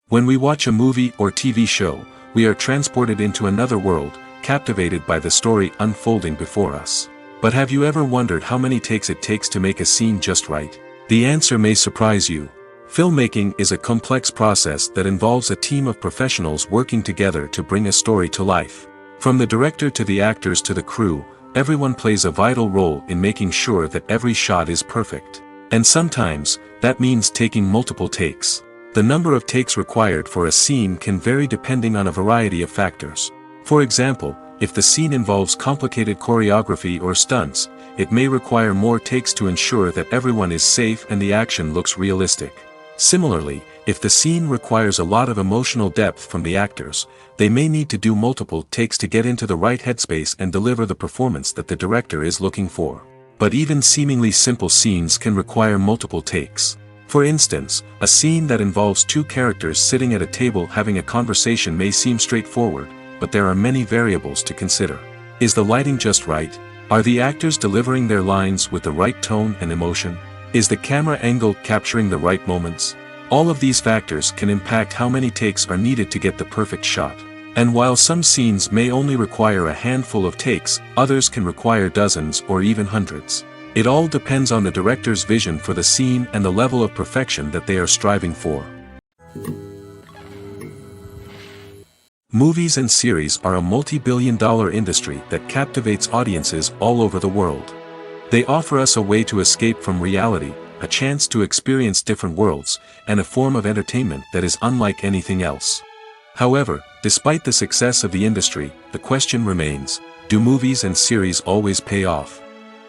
When we watch a movie or TV show, we are transported into another world, captivated by the story unfolding before us. But have you ever wondered how many takes it takes to make a scene just right? The answer may surprise you. Filmmaking is a complex process that involves a team of professionals working together to bring a story to life. From the director to the actors to the crew, everyone plays a vital role in making sure that every shot is perfect. And sometimes, that means taking multiple takes. The number of takes required for a scene can vary depending on a variety of factors. For example, if the scene involves complicated choreography or stunts, it may require more takes to ensure that everyone is safe and the action looks realistic. Similarly, if the scene requires a lot of emotional depth from the actors, they may need to do multiple takes to get into the right headspace and deliver the performance that the director is looking for. But even seemingly simple scenes can require multiple takes. For instance, a scene that involves two characters sitting at a table having a conversation may seem straightforward, but there are many variables to consider. Is the lighting just right? Are the actors delivering their lines with the right tone and emotion? Is the camera angle capturing the right moments? All of these factors can impact how many takes are needed to get the perfect shot. And while some scenes may only require a handful of takes, others can require dozens or even hundreds. It all depends on the director's vision for the scene and the level of perfection that they are striving for. Movies and series are a multi-billion-dollar industry that captivates audiences all over the world. They offer us a way to escape from reality, a chance to experience different worlds, and a form of entertainment that is unlike anything else. However, despite the success of the industry, the question remains, do movies and series always pay off?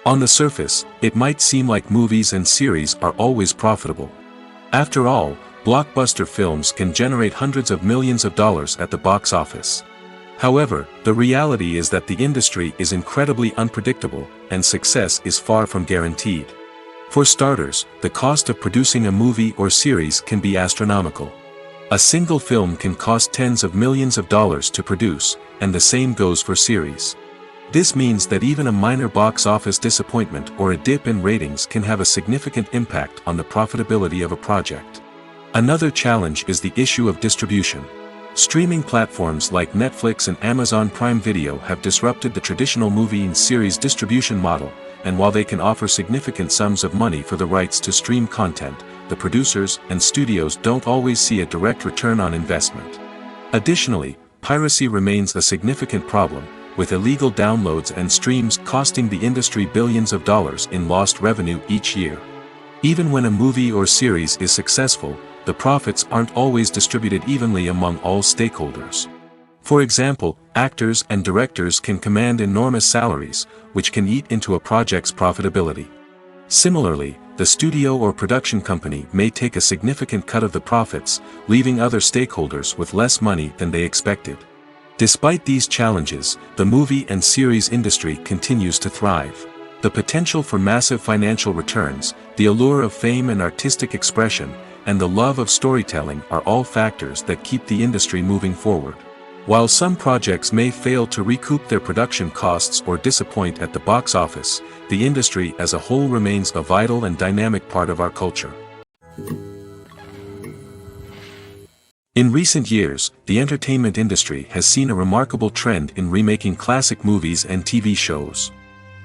On the surface, it might seem like movies and series are always profitable. After all, blockbuster films can generate hundreds of millions of dollars at the box office. However, the reality is that the industry is incredibly unpredictable, and success is far from guaranteed. For starters, the cost of producing a movie or series can be astronomical. A single film can cost tens of millions of dollars to produce, and the same goes for series. This means that even a minor box office disappointment or a dip in ratings can have a significant impact on the profitability of a project. Another challenge is the issue of distribution. Streaming platforms like Netflix and Amazon Prime Video have disrupted the traditional movie and series distribution model, and while they can offer significant sums of money for the rights to stream content, the producers and studios don't always see a direct return on investment. Additionally, piracy remains a significant problem, with illegal downloads and streams costing the industry billions of dollars in lost revenue each year. Even when a movie or series is successful, the profits aren't always distributed evenly among all stakeholders. For example, actors and directors can command enormous salaries, which can eat into a project's profitability. Similarly, the studio or production company may take a significant cut of the profits, leaving other stakeholders with less money than they expected. Despite these challenges, the movie and series industry continues to thrive. The potential for massive financial returns, the allure of fame and artistic expression, and the love of storytelling are all factors that keep the industry moving forward. While some projects may fail to recoup their production costs or disappoint at the box office, the industry as a whole remains a vital and dynamic part of our culture. In recent years, the entertainment industry has seen a remarkable trend in remaking classic movies and TV shows.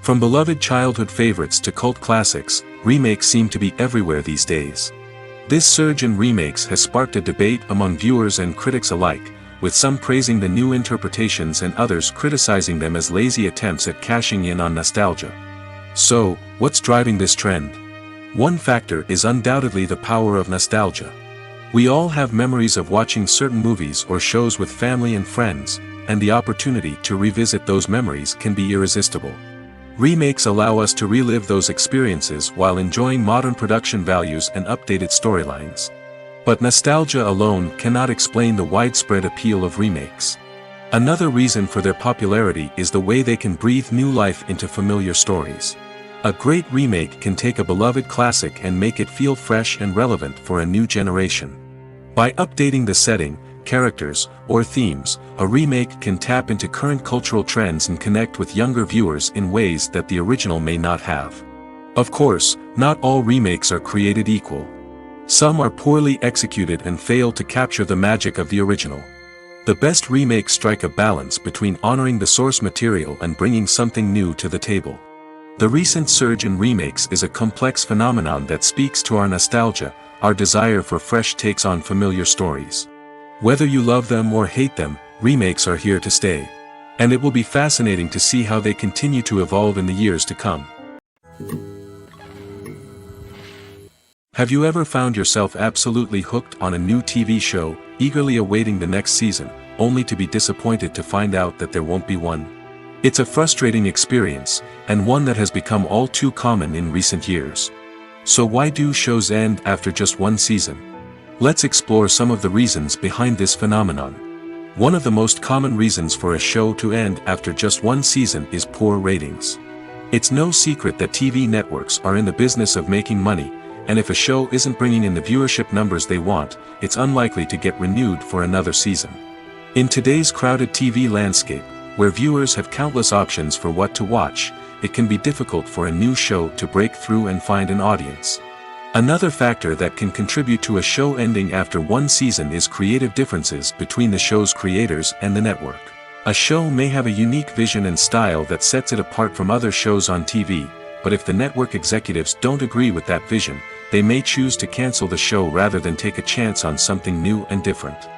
From beloved childhood favorites to cult classics, remakes seem to be everywhere these days. This surge in remakes has sparked a debate among viewers and critics alike, with some praising the new interpretations and others criticizing them as lazy attempts at cashing in on nostalgia. So, what's driving this trend? One factor is undoubtedly the power of nostalgia. We all have memories of watching certain movies or shows with family and friends, and the opportunity to revisit those memories can be irresistible. Remakes allow us to relive those experiences while enjoying modern production values and updated storylines. But nostalgia alone cannot explain the widespread appeal of remakes. Another reason for their popularity is the way they can breathe new life into familiar stories. A great remake can take a beloved classic and make it feel fresh and relevant for a new generation. By updating the setting, characters, or themes, a remake can tap into current cultural trends and connect with younger viewers in ways that the original may not have. Of course, not all remakes are created equal. Some are poorly executed and fail to capture the magic of the original. The best remakes strike a balance between honoring the source material and bringing something new to the table. The recent surge in remakes is a complex phenomenon that speaks to our nostalgia, our desire for fresh takes on familiar stories. Whether you love them or hate them, remakes are here to stay. And it will be fascinating to see how they continue to evolve in the years to come. Have you ever found yourself absolutely hooked on a new TV show, eagerly awaiting the next season, only to be disappointed to find out that there won't be one? It's a frustrating experience, and one that has become all too common in recent years. So why do shows end after just one season? Let's explore some of the reasons behind this phenomenon. One of the most common reasons for a show to end after just one season is poor ratings. It's no secret that TV networks are in the business of making money, and if a show isn't bringing in the viewership numbers they want, it's unlikely to get renewed for another season. In today's crowded TV landscape, where viewers have countless options for what to watch, it can be difficult for a new show to break through and find an audience. Another factor that can contribute to a show ending after one season is creative differences between the show's creators and the network. A show may have a unique vision and style that sets it apart from other shows on TV, but if the network executives don't agree with that vision, they may choose to cancel the show rather than take a chance on something new and different.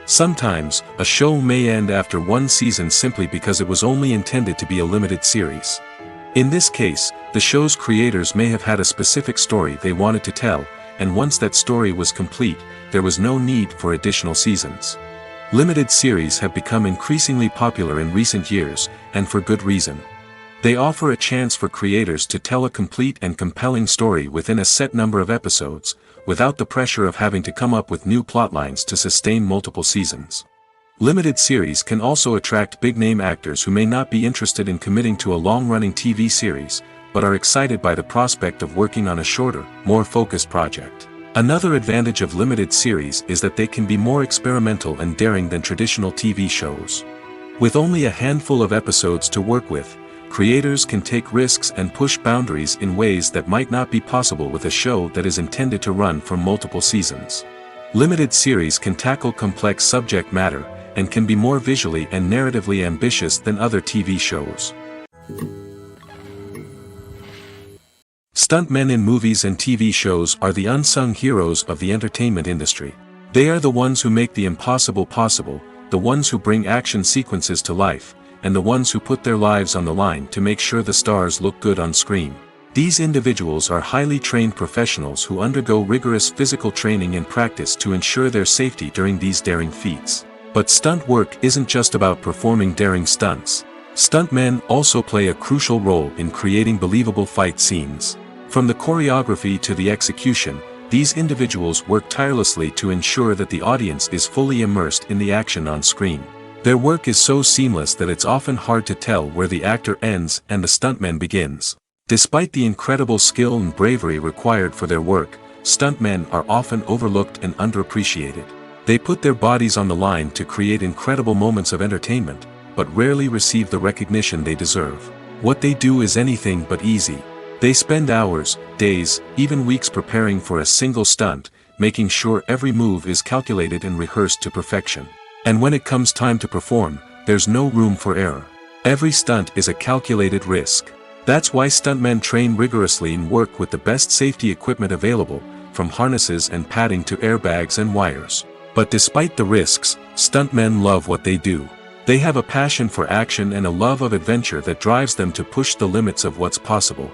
Sometimes, a show may end after one season simply because it was only intended to be a limited series. In this case, the show's creators may have had a specific story they wanted to tell, and once that story was complete, there was no need for additional seasons. Limited series have become increasingly popular in recent years, and for good reason. They offer a chance for creators to tell a complete and compelling story within a set number of episodes, without the pressure of having to come up with new plotlines to sustain multiple seasons. Limited series can also attract big-name actors who may not be interested in committing to a long-running TV series, but are excited by the prospect of working on a shorter, more focused project. Another advantage of limited series is that they can be more experimental and daring than traditional TV shows. With only a handful of episodes to work with, creators can take risks and push boundaries in ways that might not be possible with a show that is intended to run for multiple seasons. Limited series can tackle complex subject matter, and can be more visually and narratively ambitious than other TV shows. Stuntmen in movies and TV shows are the unsung heroes of the entertainment industry. They are the ones who make the impossible possible, the ones who bring action sequences to life, and the ones who put their lives on the line to make sure the stars look good on screen. These individuals are highly trained professionals who undergo rigorous physical training and practice to ensure their safety during these daring feats. But stunt work isn't just about performing daring stunts. Stuntmen also play a crucial role in creating believable fight scenes. From the choreography to the execution, these individuals work tirelessly to ensure that the audience is fully immersed in the action on screen. Their work is so seamless that it's often hard to tell where the actor ends and the stuntman begins. Despite the incredible skill and bravery required for their work, stuntmen are often overlooked and underappreciated. They put their bodies on the line to create incredible moments of entertainment, but rarely receive the recognition they deserve. What they do is anything but easy. They spend hours, days, even weeks preparing for a single stunt, making sure every move is calculated and rehearsed to perfection. And when it comes time to perform, there's no room for error. Every stunt is a calculated risk. That's why stuntmen train rigorously and work with the best safety equipment available, from harnesses and padding to airbags and wires. But despite the risks, stuntmen love what they do. They have a passion for action and a love of adventure that drives them to push the limits of what's possible.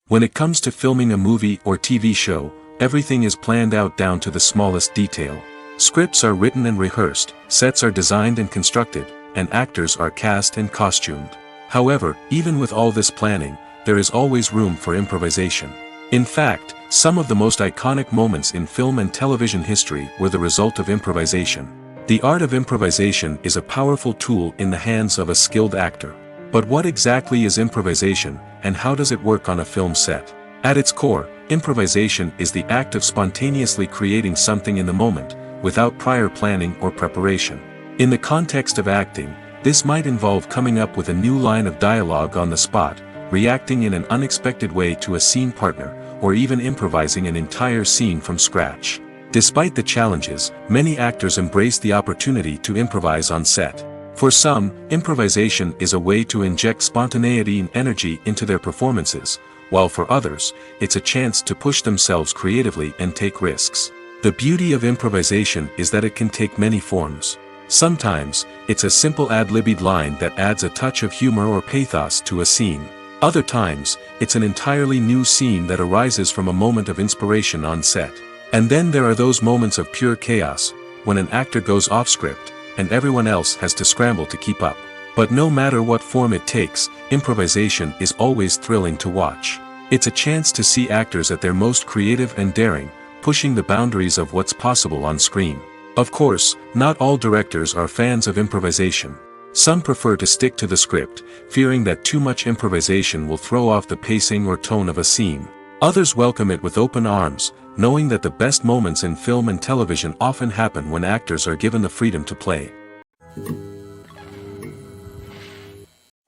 When it comes to filming a movie or TV show, everything is planned out down to the smallest detail. Scripts are written and rehearsed, sets are designed and constructed, and actors are cast and costumed. However, even with all this planning, there is always room for improvisation. In fact, some of the most iconic moments in film and television history were the result of improvisation. The art of improvisation is a powerful tool in the hands of a skilled actor. But what exactly is improvisation, and how does it work on a film set? At its core, improvisation is the act of spontaneously creating something in the moment, without prior planning or preparation. In the context of acting, this might involve coming up with a new line of dialogue on the spot, reacting in an unexpected way to a scene partner, or even improvising an entire scene from scratch. Despite the challenges, many actors embrace the opportunity to improvise on set. For some, improvisation is a way to inject spontaneity and energy into their performances, while for others, it's a chance to push themselves creatively and take risks. The beauty of improvisation is that it can take many forms. Sometimes, it's a simple ad-libbed line that adds a touch of humor or pathos to a scene. Other times, it's an entirely new scene that arises from a moment of inspiration on set. And then there are those moments of pure chaos, when an actor goes off script, and everyone else has to scramble to keep up. But no matter what form it takes, improvisation is always thrilling to watch. It's a chance to see actors at their most creative and daring, pushing the boundaries of what's possible on screen. Of course, not all directors are fans of improvisation. Some prefer to stick to the script, fearing that too much improvisation will throw off the pacing or tone of a scene. Others welcome it with open arms, knowing that the best moments in film and television often happen when actors are given the freedom to play.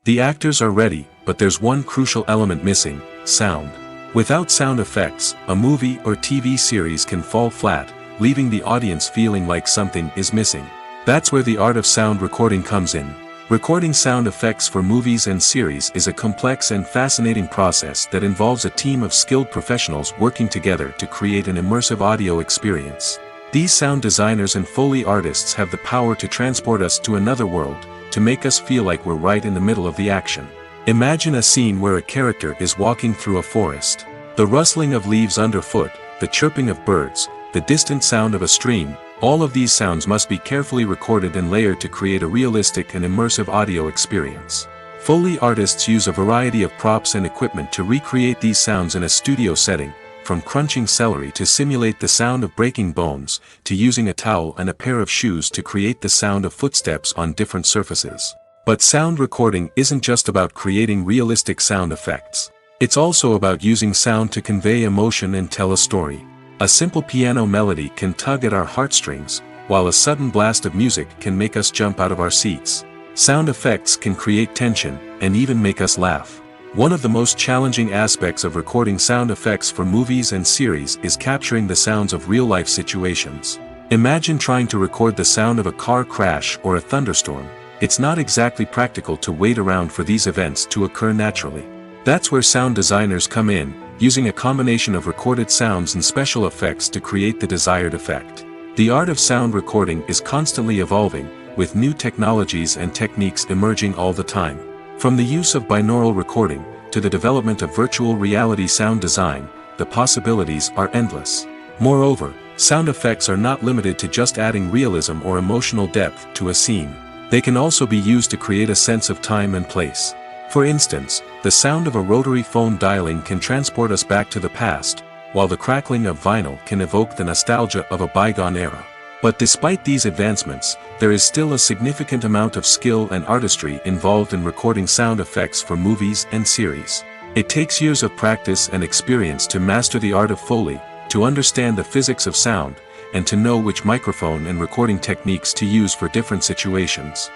The actors are ready, but there's one crucial element missing: sound. Without sound effects, a movie or TV series can fall flat, leaving the audience feeling like something is missing. That's where the art of sound recording comes in. Recording sound effects for movies and series is a complex and fascinating process that involves a team of skilled professionals working together to create an immersive audio experience. These sound designers and Foley artists have the power to transport us to another world, to make us feel like we're right in the middle of the action. Imagine a scene where a character is walking through a forest. The rustling of leaves underfoot, the chirping of birds, the distant sound of a stream, all of these sounds must be carefully recorded and layered to create a realistic and immersive audio experience. Foley artists use a variety of props and equipment to recreate these sounds in a studio setting, from crunching celery to simulate the sound of breaking bones, to using a towel and a pair of shoes to create the sound of footsteps on different surfaces. But sound recording isn't just about creating realistic sound effects. It's also about using sound to convey emotion and tell a story. A simple piano melody can tug at our heartstrings, while a sudden blast of music can make us jump out of our seats. Sound effects can create tension, and even make us laugh. One of the most challenging aspects of recording sound effects for movies and series is capturing the sounds of real-life situations. Imagine trying to record the sound of a car crash or a thunderstorm. It's not exactly practical to wait around for these events to occur naturally. That's where sound designers come in, using a combination of recorded sounds and special effects to create the desired effect. The art of sound recording is constantly evolving, with new technologies and techniques emerging all the time. From the use of binaural recording, to the development of virtual reality sound design, the possibilities are endless. Moreover, sound effects are not limited to just adding realism or emotional depth to a scene. They can also be used to create a sense of time and place. For instance, the sound of a rotary phone dialing can transport us back to the past, while the crackling of vinyl can evoke the nostalgia of a bygone era. But despite these advancements, there is still a significant amount of skill and artistry involved in recording sound effects for movies and series. It takes years of practice and experience to master the art of Foley, to understand the physics of sound, and to know which microphone and recording techniques to use for different situations.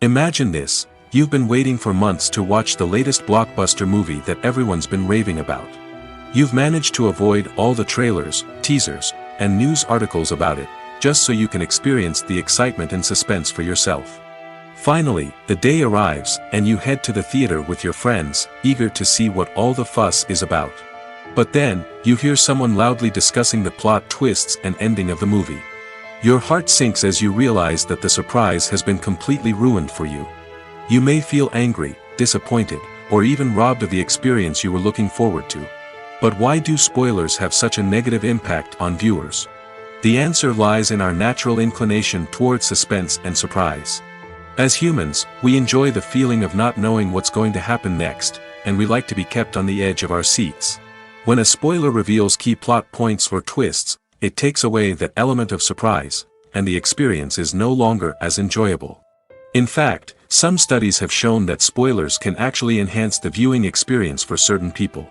Imagine this: you've been waiting for months to watch the latest blockbuster movie that everyone's been raving about. You've managed to avoid all the trailers, teasers, and news articles about it, just so you can experience the excitement and suspense for yourself. Finally, the day arrives, and you head to the theater with your friends, eager to see what all the fuss is about. But then, you hear someone loudly discussing the plot twists and ending of the movie. Your heart sinks as you realize that the surprise has been completely ruined for you. You may feel angry, disappointed, or even robbed of the experience you were looking forward to. But why do spoilers have such a negative impact on viewers? The answer lies in our natural inclination toward suspense and surprise. As humans, we enjoy the feeling of not knowing what's going to happen next, and we like to be kept on the edge of our seats. When a spoiler reveals key plot points or twists, it takes away that element of surprise, and the experience is no longer as enjoyable. In fact, some studies have shown that spoilers can actually enhance the viewing experience for certain people.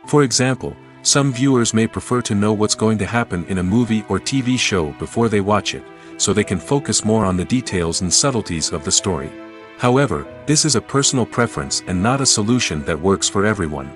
For example, some viewers may prefer to know what's going to happen in a movie or TV show before they watch it, so they can focus more on the details and subtleties of the story. However, this is a personal preference and not a solution that works for everyone.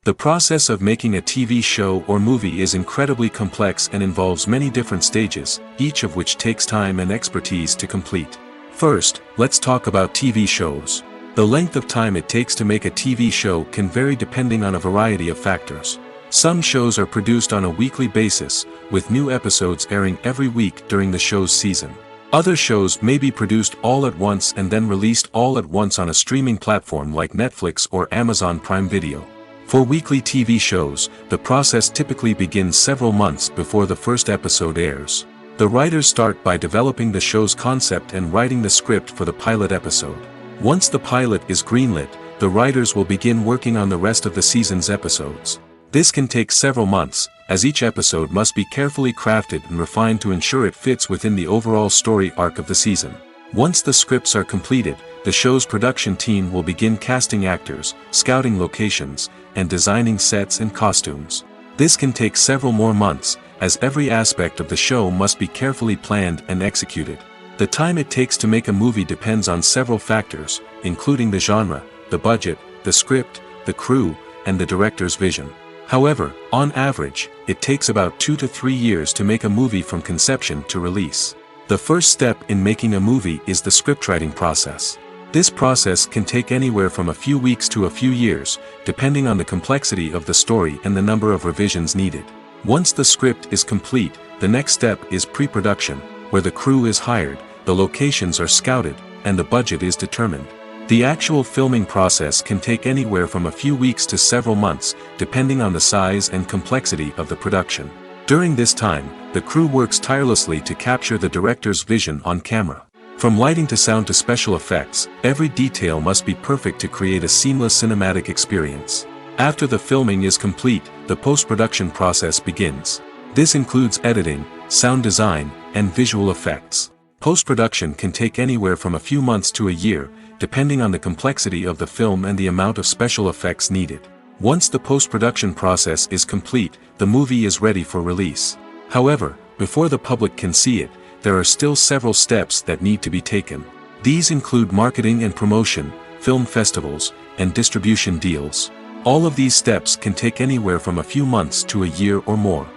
The process of making a TV show or movie is incredibly complex and involves many different stages, each of which takes time and expertise to complete. First, let's talk about TV shows. The length of time it takes to make a TV show can vary depending on a variety of factors. Some shows are produced on a weekly basis, with new episodes airing every week during the show's season. Other shows may be produced all at once and then released all at once on a streaming platform like Netflix or Amazon Prime Video. For weekly TV shows, the process typically begins several months before the first episode airs. The writers start by developing the show's concept and writing the script for the pilot episode. Once the pilot is greenlit, the writers will begin working on the rest of the season's episodes. This can take several months, as each episode must be carefully crafted and refined to ensure it fits within the overall story arc of the season. Once the scripts are completed, the show's production team will begin casting actors, scouting locations, and designing sets and costumes. This can take several more months, as every aspect of the show must be carefully planned and executed. The time it takes to make a movie depends on several factors, including the genre, the budget, the script, the crew, and the director's vision. However, on average, it takes about 2 to 3 years to make a movie from conception to release. The first step in making a movie is the scriptwriting process. This process can take anywhere from a few weeks to a few years, depending on the complexity of the story and the number of revisions needed. Once the script is complete, the next step is pre-production, where the crew is hired, the locations are scouted, and the budget is determined. The actual filming process can take anywhere from a few weeks to several months, depending on the size and complexity of the production. During this time, the crew works tirelessly to capture the director's vision on camera. From lighting to sound to special effects, every detail must be perfect to create a seamless cinematic experience. After the filming is complete, the post-production process begins. This includes editing, sound design, and visual effects. Post-production can take anywhere from a few months to a year, depending on the complexity of the film and the amount of special effects needed. Once the post-production process is complete, the movie is ready for release. However, before the public can see it, there are still several steps that need to be taken. These include marketing and promotion, film festivals, and distribution deals. All of these steps can take anywhere from a few months to a year or more.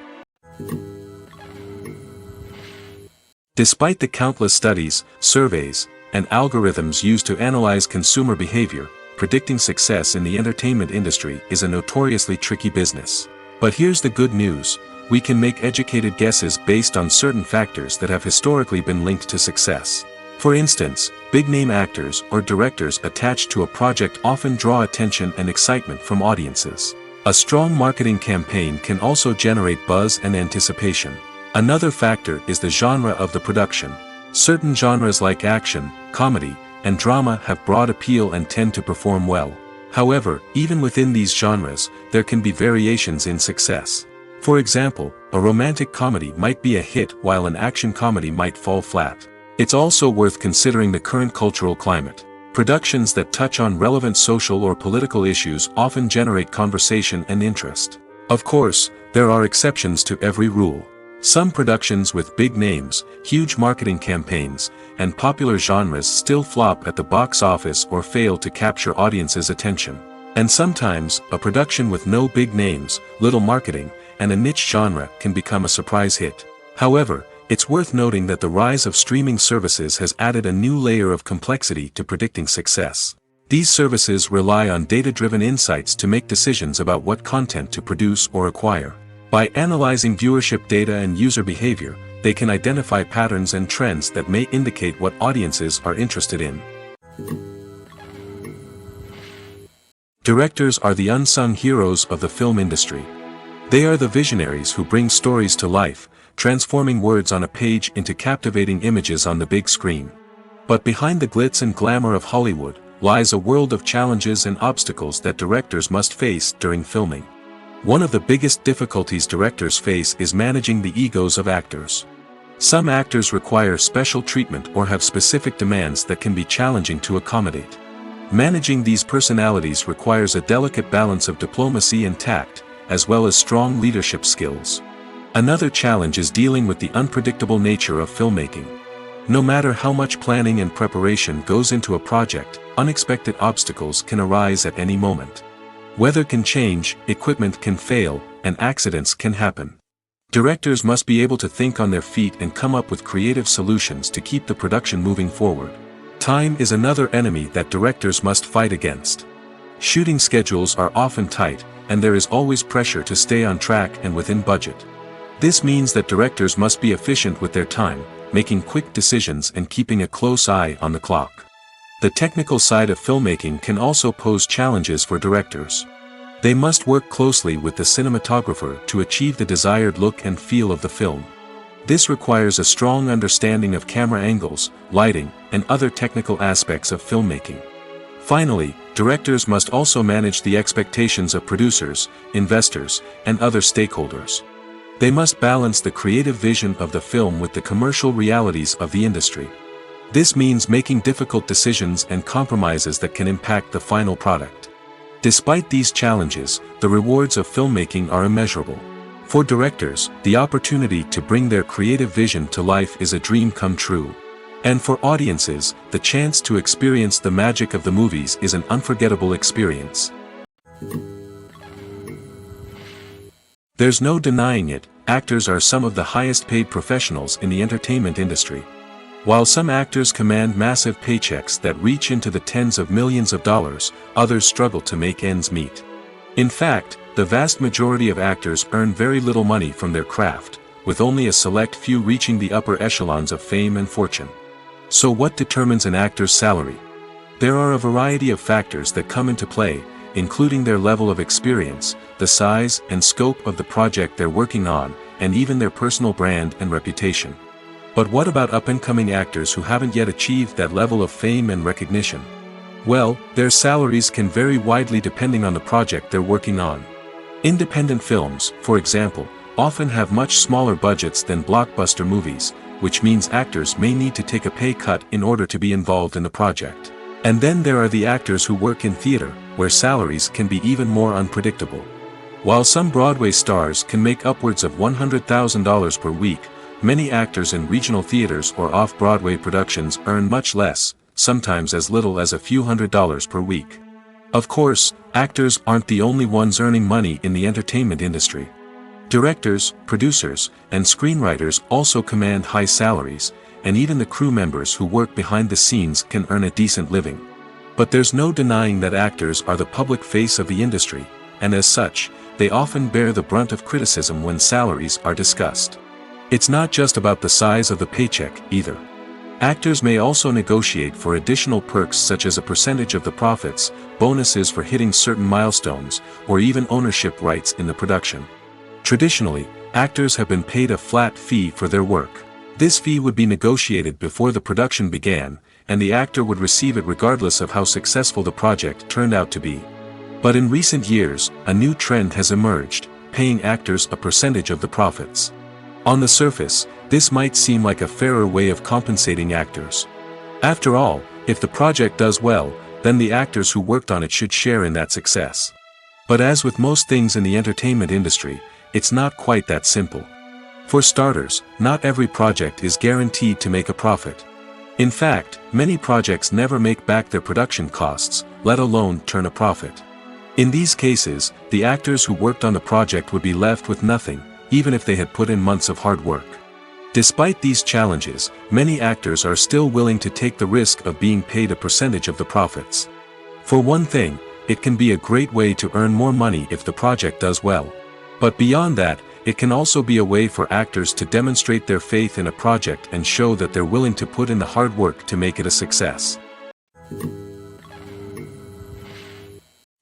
Despite the countless studies, surveys, and algorithms used to analyze consumer behavior, predicting success in the entertainment industry is a notoriously tricky business. But here's the good news: we can make educated guesses based on certain factors that have historically been linked to success. For instance, big-name actors or directors attached to a project often draw attention and excitement from audiences. A strong marketing campaign can also generate buzz and anticipation. Another factor is the genre of the production. Certain genres like action, comedy, and drama have broad appeal and tend to perform well. However, even within these genres, there can be variations in success. For example, a romantic comedy might be a hit while an action comedy might fall flat. It's also worth considering the current cultural climate. Productions that touch on relevant social or political issues often generate conversation and interest. Of course, there are exceptions to every rule. Some productions with big names, huge marketing campaigns, and popular genres still flop at the box office or fail to capture audiences' attention. And sometimes, a production with no big names, little marketing, and a niche genre can become a surprise hit. However, it's worth noting that the rise of streaming services has added a new layer of complexity to predicting success. These services rely on data-driven insights to make decisions about what content to produce or acquire. By analyzing viewership data and user behavior, they can identify patterns and trends that may indicate what audiences are interested in. Directors are the unsung heroes of the film industry. They are the visionaries who bring stories to life, transforming words on a page into captivating images on the big screen. But behind the glitz and glamour of Hollywood lies a world of challenges and obstacles that directors must face during filming. One of the biggest difficulties directors face is managing the egos of actors. Some actors require special treatment or have specific demands that can be challenging to accommodate. Managing these personalities requires a delicate balance of diplomacy and tact, as well as strong leadership skills. Another challenge is dealing with the unpredictable nature of filmmaking. No matter how much planning and preparation goes into a project, unexpected obstacles can arise at any moment. Weather can change, equipment can fail, and accidents can happen. Directors must be able to think on their feet and come up with creative solutions to keep the production moving forward. Time is another enemy that directors must fight against. Shooting schedules are often tight, and there is always pressure to stay on track and within budget. This means that directors must be efficient with their time, making quick decisions and keeping a close eye on the clock. The technical side of filmmaking can also pose challenges for directors. They must work closely with the cinematographer to achieve the desired look and feel of the film. This requires a strong understanding of camera angles, lighting, and other technical aspects of filmmaking. Finally, directors must also manage the expectations of producers, investors, and other stakeholders. They must balance the creative vision of the film with the commercial realities of the industry. This means making difficult decisions and compromises that can impact the final product. Despite these challenges, the rewards of filmmaking are immeasurable. For directors, the opportunity to bring their creative vision to life is a dream come true. And for audiences, the chance to experience the magic of the movies is an unforgettable experience. There's no denying it, actors are some of the highest paid professionals in the entertainment industry. While some actors command massive paychecks that reach into the tens of millions of dollars, others struggle to make ends meet. In fact, the vast majority of actors earn very little money from their craft, with only a select few reaching the upper echelons of fame and fortune. So what determines an actor's salary? There are a variety of factors that come into play, including their level of experience, the size and scope of the project they're working on, and even their personal brand and reputation. But what about up-and-coming actors who haven't yet achieved that level of fame and recognition? Well, their salaries can vary widely depending on the project they're working on. Independent films, for example, often have much smaller budgets than blockbuster movies, which means actors may need to take a pay cut in order to be involved in the project. And then there are the actors who work in theater, where salaries can be even more unpredictable. While some Broadway stars can make upwards of $100,000 per week, many actors in regional theaters or off-Broadway productions earn much less, sometimes as little as a few $100s per week. Of course, actors aren't the only ones earning money in the entertainment industry. Directors, producers, and screenwriters also command high salaries, and even the crew members who work behind the scenes can earn a decent living. But there's no denying that actors are the public face of the industry, and as such, they often bear the brunt of criticism when salaries are discussed. It's not just about the size of the paycheck, either. Actors may also negotiate for additional perks such as a percentage of the profits, bonuses for hitting certain milestones, or even ownership rights in the production. Traditionally, actors have been paid a flat fee for their work. This fee would be negotiated before the production began, and the actor would receive it regardless of how successful the project turned out to be. But in recent years, a new trend has emerged, paying actors a percentage of the profits. On the surface, this might seem like a fairer way of compensating actors. After all, if the project does well, then the actors who worked on it should share in that success. But as with most things in the entertainment industry, it's not quite that simple. For starters, not every project is guaranteed to make a profit. In fact, many projects never make back their production costs, let alone turn a profit. In these cases, the actors who worked on the project would be left with nothing, even if they had put in months of hard work. Despite these challenges, many actors are still willing to take the risk of being paid a percentage of the profits. For one thing, it can be a great way to earn more money if the project does well. But beyond that, it can also be a way for actors to demonstrate their faith in a project and show that they're willing to put in the hard work to make it a success.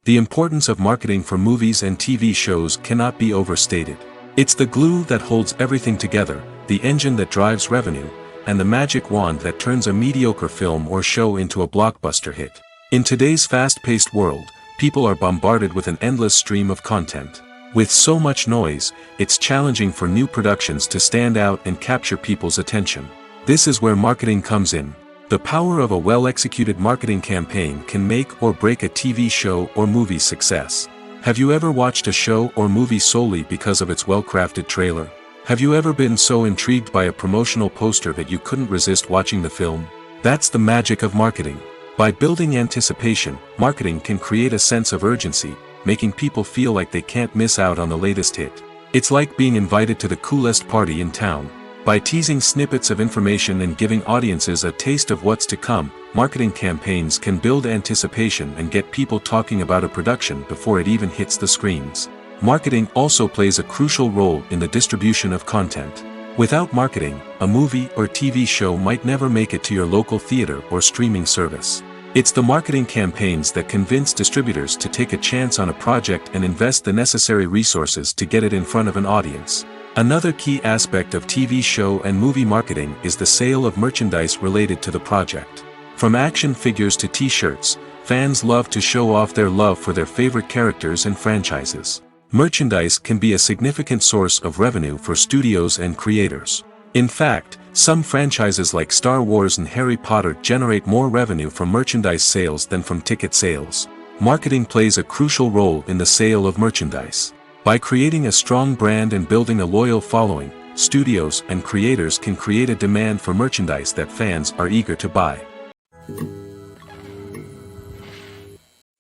The importance of marketing for movies and TV shows cannot be overstated. It's the glue that holds everything together, the engine that drives revenue, and the magic wand that turns a mediocre film or show into a blockbuster hit. In today's fast-paced world, people are bombarded with an endless stream of content. With so much noise, it's challenging for new productions to stand out and capture people's attention. This is where marketing comes in. The power of a well-executed marketing campaign can make or break a TV show or movie's success. Have you ever watched a show or movie solely because of its well-crafted trailer? Have you ever been so intrigued by a promotional poster that you couldn't resist watching the film? That's the magic of marketing. By building anticipation, marketing can create a sense of urgency, making people feel like they can't miss out on the latest hit. It's like being invited to the coolest party in town. By teasing snippets of information and giving audiences a taste of what's to come, marketing campaigns can build anticipation and get people talking about a production before it even hits the screens. Marketing also plays a crucial role in the distribution of content. Without marketing, a movie or TV show might never make it to your local theater or streaming service. It's the marketing campaigns that convince distributors to take a chance on a project and invest the necessary resources to get it in front of an audience. Another key aspect of TV show and movie marketing is the sale of merchandise related to the project. From action figures to t-shirts, fans love to show off their love for their favorite characters and franchises. Merchandise can be a significant source of revenue for studios and creators. In fact, some franchises like Star Wars and Harry Potter generate more revenue from merchandise sales than from ticket sales. Marketing plays a crucial role in the sale of merchandise. By creating a strong brand and building a loyal following, studios and creators can create a demand for merchandise that fans are eager to buy.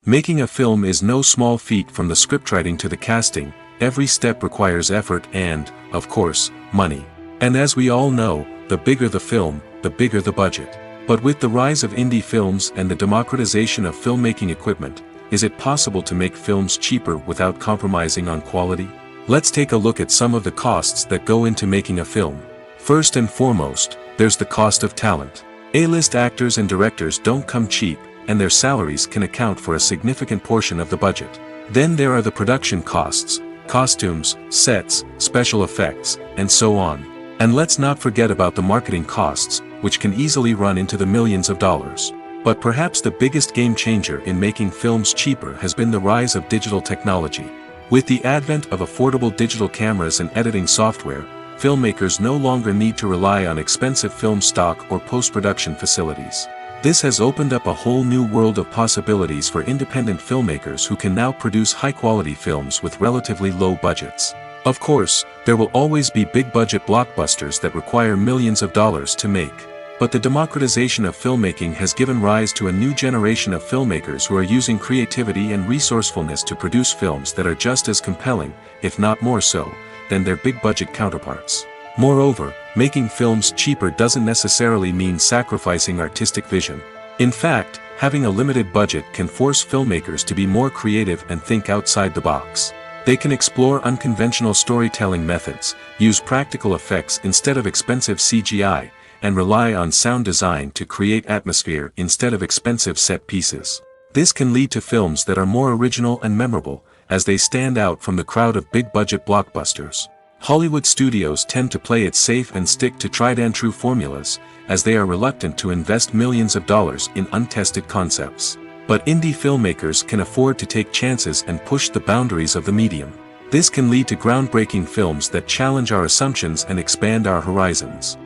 Making a film is no small feat. From the scriptwriting to the casting, every step requires effort and, of course, money. And as we all know, the bigger the film, the bigger the budget. But with the rise of indie films and the democratization of filmmaking equipment, is it possible to make films cheaper without compromising on quality? Let's take a look at some of the costs that go into making a film. First and foremost, there's the cost of talent. A-list actors and directors don't come cheap, and their salaries can account for a significant portion of the budget. Then there are the production costs, costumes, sets, special effects, and so on. And let's not forget about the marketing costs, which can easily run into the millions of dollars. But perhaps the biggest game changer in making films cheaper has been the rise of digital technology. With the advent of affordable digital cameras and editing software, filmmakers no longer need to rely on expensive film stock or post-production facilities. This has opened up a whole new world of possibilities for independent filmmakers who can now produce high-quality films with relatively low budgets. Of course, there will always be big-budget blockbusters that require millions of dollars to make. But the democratization of filmmaking has given rise to a new generation of filmmakers who are using creativity and resourcefulness to produce films that are just as compelling, if not more so, than their big-budget counterparts. Moreover, making films cheaper doesn't necessarily mean sacrificing artistic vision. In fact, having a limited budget can force filmmakers to be more creative and think outside the box. They can explore unconventional storytelling methods, use practical effects instead of expensive CGI, and rely on sound design to create atmosphere instead of expensive set pieces. This can lead to films that are more original and memorable, as they stand out from the crowd of big-budget blockbusters. Hollywood studios tend to play it safe and stick to tried-and-true formulas, as they are reluctant to invest millions of dollars in untested concepts. But indie filmmakers can afford to take chances and push the boundaries of the medium. This can lead to groundbreaking films that challenge our assumptions and expand our horizons.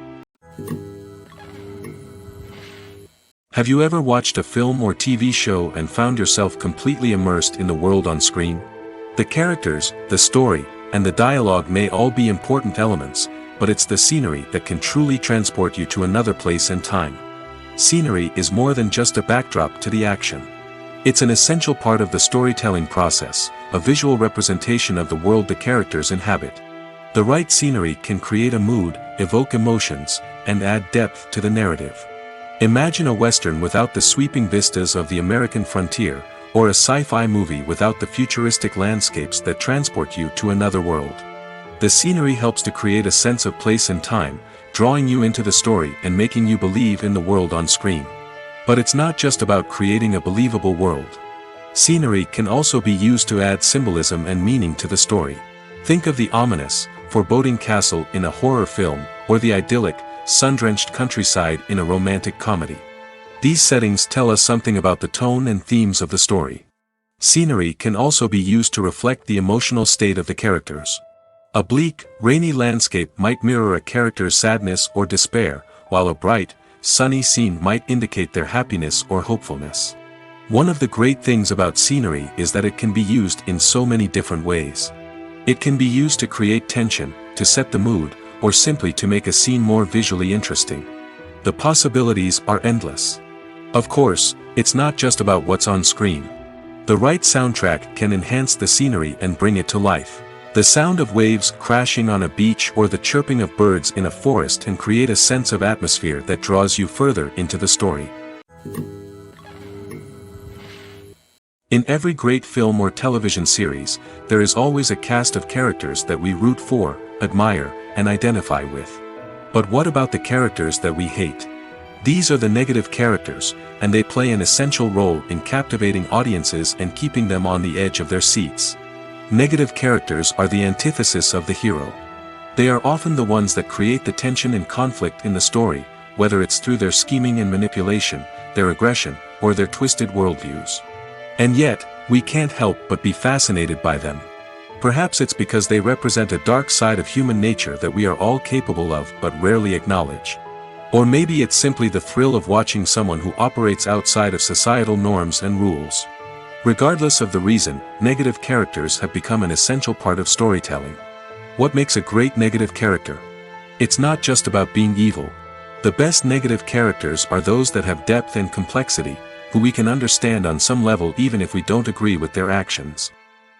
Have you ever watched a film or TV show and found yourself completely immersed in the world on screen? The characters, the story, and the dialogue may all be important elements, but it's the scenery that can truly transport you to another place and time. Scenery is more than just a backdrop to the action. It's an essential part of the storytelling process, a visual representation of the world the characters inhabit. The right scenery can create a mood, evoke emotions, and add depth to the narrative. Imagine a Western without the sweeping vistas of the American frontier, or a sci-fi movie without the futuristic landscapes that transport you to another world. The scenery helps to create a sense of place and time, drawing you into the story and making you believe in the world on screen. But it's not just about creating a believable world. Scenery can also be used to add symbolism and meaning to the story. Think of the ominous, foreboding castle in a horror film, or the idyllic, sun-drenched countryside in a romantic comedy. These settings tell us something about the tone and themes of the story. Scenery can also be used to reflect the emotional state of the characters. A bleak, rainy landscape might mirror a character's sadness or despair, while a bright, sunny scene might indicate their happiness or hopefulness. One of the great things about scenery is that it can be used in so many different ways. It can be used to create tension, to set the mood, or simply to make a scene more visually interesting. The possibilities are endless. Of course, it's not just about what's on screen. The right soundtrack can enhance the scenery and bring it to life. The sound of waves crashing on a beach or the chirping of birds in a forest can create a sense of atmosphere that draws you further into the story. In every great film or television series, there is always a cast of characters that we root for, admire, and identify with. But what about the characters that we hate? These are the negative characters, and they play an essential role in captivating audiences and keeping them on the edge of their seats. Negative characters are the antithesis of the hero. They are often the ones that create the tension and conflict in the story, whether it's through their scheming and manipulation, their aggression, or their twisted worldviews. And yet, we can't help but be fascinated by them. Perhaps it's because they represent a dark side of human nature that we are all capable of but rarely acknowledge. Or maybe it's simply the thrill of watching someone who operates outside of societal norms and rules. Regardless of the reason, negative characters have become an essential part of storytelling. What makes a great negative character? It's not just about being evil. The best negative characters are those that have depth and complexity, who we can understand on some level even if we don't agree with their actions.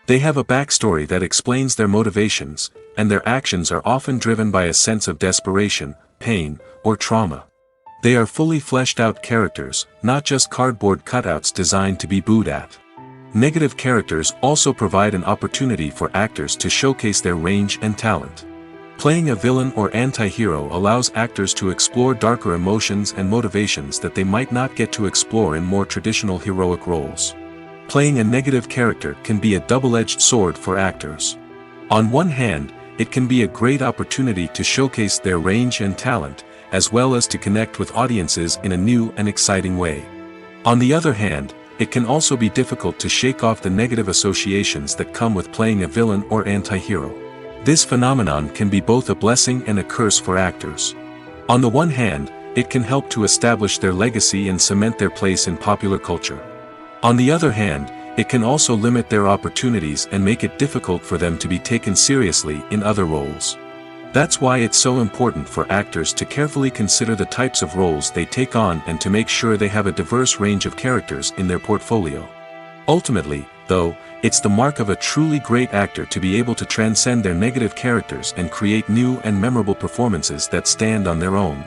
They have a backstory that explains their motivations, and their actions are often driven by a sense of desperation, pain, or trauma. They are fully fleshed out characters, not just cardboard cutouts designed to be booed at. Negative characters also provide an opportunity for actors to showcase their range and talent. Playing a villain or anti-hero allows actors to explore darker emotions and motivations that they might not get to explore in more traditional heroic roles. Playing a negative character can be a double-edged sword for actors. On one hand, it can be a great opportunity to showcase their range and talent, as well as to connect with audiences in a new and exciting way. On the other hand, it can also be difficult to shake off the negative associations that come with playing a villain or anti-hero. This phenomenon can be both a blessing and a curse for actors. On the one hand, it can help to establish their legacy and cement their place in popular culture. On the other hand, it can also limit their opportunities and make it difficult for them to be taken seriously in other roles. That's why it's so important for actors to carefully consider the types of roles they take on and to make sure they have a diverse range of characters in their portfolio. Ultimately, though, it's the mark of a truly great actor to be able to transcend their negative characters and create new and memorable performances that stand on their own.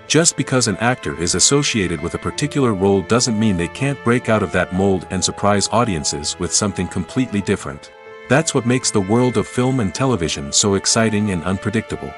Just because an actor is associated with a particular role doesn't mean they can't break out of that mold and surprise audiences with something completely different. That's what makes the world of film and television so exciting and unpredictable.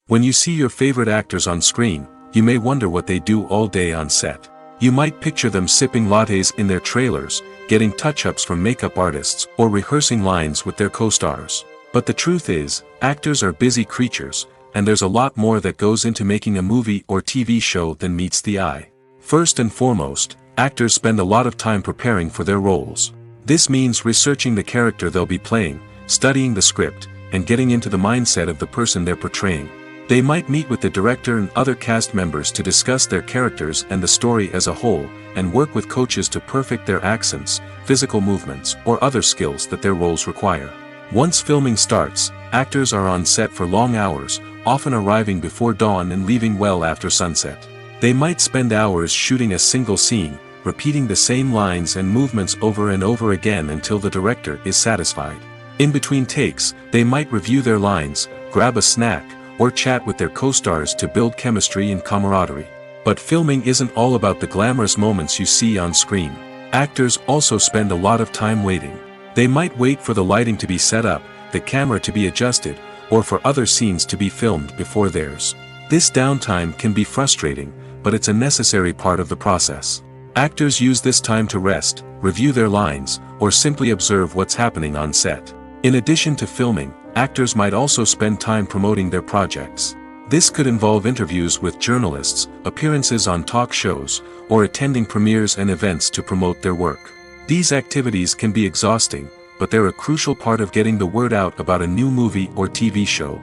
When you see your favorite actors on screen, you may wonder what they do all day on set. You might picture them sipping lattes in their trailers, getting touch-ups from makeup artists, or rehearsing lines with their co-stars. But the truth is, actors are busy creatures, and there's a lot more that goes into making a movie or TV show than meets the eye. First and foremost, actors spend a lot of time preparing for their roles. This means researching the character they'll be playing, studying the script, and getting into the mindset of the person they're portraying. They might meet with the director and other cast members to discuss their characters and the story as a whole, and work with coaches to perfect their accents, physical movements, or other skills that their roles require. Once filming starts, actors are on set for long hours, often arriving before dawn and leaving well after sunset. They might spend hours shooting a single scene, repeating the same lines and movements over and over again until the director is satisfied. In between takes, they might review their lines, grab a snack, or chat with their co-stars to build chemistry and camaraderie. But filming isn't all about the glamorous moments you see on screen. Actors also spend a lot of time waiting. They might wait for the lighting to be set up, the camera to be adjusted, or for other scenes to be filmed before theirs. This downtime can be frustrating, but it's a necessary part of the process. Actors use this time to rest, review their lines, or simply observe what's happening on set. In addition to filming, actors might also spend time promoting their projects. This could involve interviews with journalists, appearances on talk shows, or attending premieres and events to promote their work. These activities can be exhausting, but they're a crucial part of getting the word out about a new movie or TV show.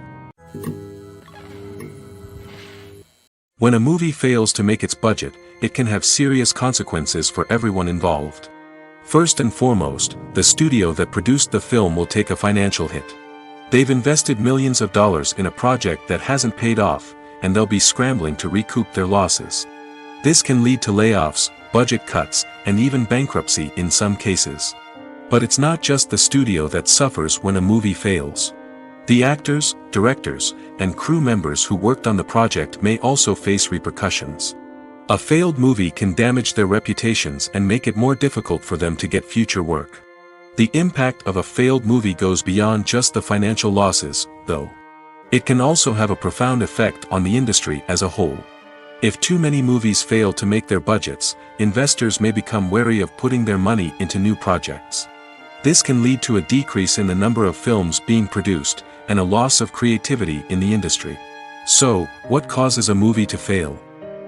When a movie fails to make its budget, it can have serious consequences for everyone involved. First and foremost, the studio that produced the film will take a financial hit. They've invested millions of dollars in a project that hasn't paid off, and they'll be scrambling to recoup their losses. This can lead to layoffs, budget cuts, and even bankruptcy in some cases. But it's not just the studio that suffers when a movie fails. The actors, directors, and crew members who worked on the project may also face repercussions. A failed movie can damage their reputations and make it more difficult for them to get future work. The impact of a failed movie goes beyond just the financial losses, though. It can also have a profound effect on the industry as a whole. If too many movies fail to make their budgets, investors may become wary of putting their money into new projects. This can lead to a decrease in the number of films being produced, and a loss of creativity in the industry. So, what causes a movie to fail?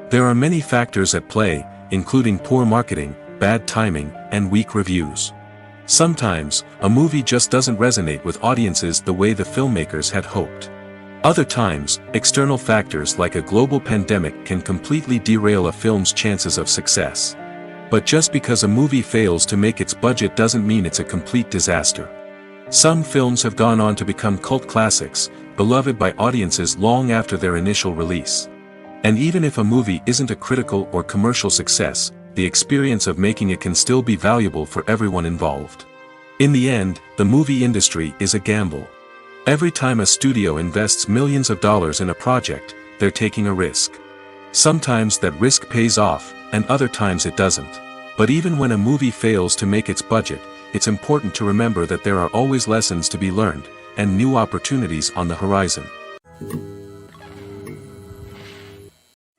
There are many factors at play, including poor marketing, bad timing, and weak reviews. Sometimes, a movie just doesn't resonate with audiences the way the filmmakers had hoped. Other times, external factors like a global pandemic can completely derail a film's chances of success. But just because a movie fails to make its budget doesn't mean it's a complete disaster. Some films have gone on to become cult classics, beloved by audiences long after their initial release. And even if a movie isn't a critical or commercial success, the experience of making it can still be valuable for everyone involved. In the end, the movie industry is a gamble. Every time a studio invests millions of dollars in a project, they're taking a risk. Sometimes that risk pays off, and other times it doesn't. But even when a movie fails to make its budget, it's important to remember that there are always lessons to be learned, and new opportunities on the horizon.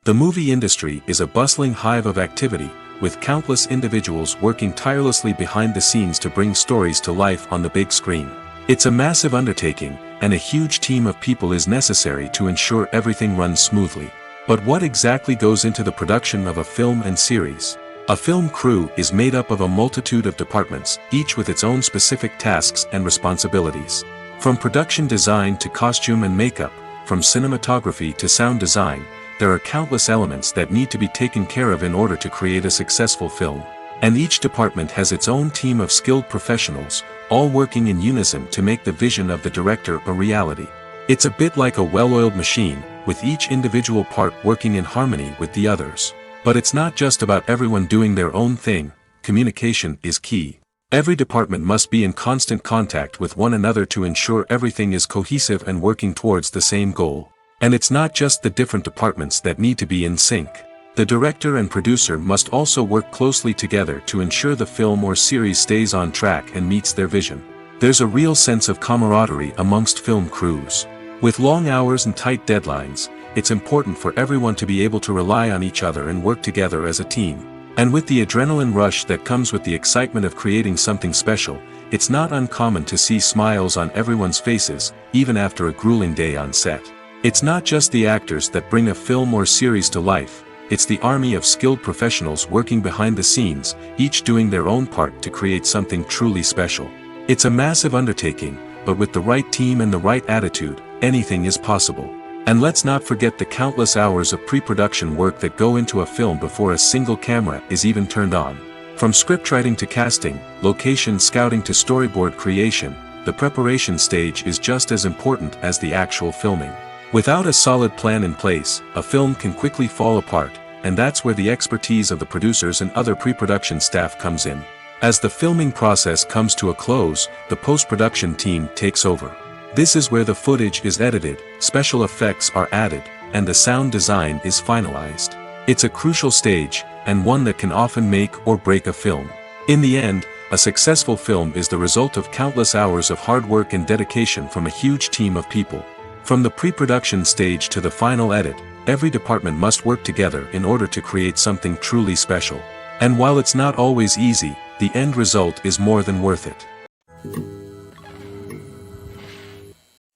The movie industry is a bustling hive of activity, with countless individuals working tirelessly behind the scenes to bring stories to life on the big screen. It's a massive undertaking, and a huge team of people is necessary to ensure everything runs smoothly. But what exactly goes into the production of a film and series? A film crew is made up of a multitude of departments, each with its own specific tasks and responsibilities. From production design to costume and makeup, from cinematography to sound design, there are countless elements that need to be taken care of in order to create a successful film. And each department has its own team of skilled professionals, all working in unison to make the vision of the director a reality. It's a bit like a well-oiled machine, with each individual part working in harmony with the others. But it's not just about everyone doing their own thing. Communication is key. Every department must be in constant contact with one another to ensure everything is cohesive and working towards the same goal. And it's not just the different departments that need to be in sync. The director and producer must also work closely together to ensure the film or series stays on track and meets their vision. There's a real sense of camaraderie amongst film crews. With long hours and tight deadlines, it's important for everyone to be able to rely on each other and work together as a team. And with the adrenaline rush that comes with the excitement of creating something special, it's not uncommon to see smiles on everyone's faces, even after a grueling day on set. It's not just the actors that bring a film or series to life, it's the army of skilled professionals working behind the scenes, each doing their own part to create something truly special. It's a massive undertaking, but with the right team and the right attitude, anything is possible. And let's not forget the countless hours of pre-production work that go into a film before a single camera is even turned on. From scriptwriting to casting, location scouting to storyboard creation, the preparation stage is just as important as the actual filming. Without a solid plan in place, a film can quickly fall apart, and that's where the expertise of the producers and other pre-production staff comes in. As the filming process comes to a close, the post-production team takes over. This is where the footage is edited, special effects are added, and the sound design is finalized. It's a crucial stage, and one that can often make or break a film. In the end, a successful film is the result of countless hours of hard work and dedication from a huge team of people. From the pre-production stage to the final edit, every department must work together in order to create something truly special. And while it's not always easy, the end result is more than worth it.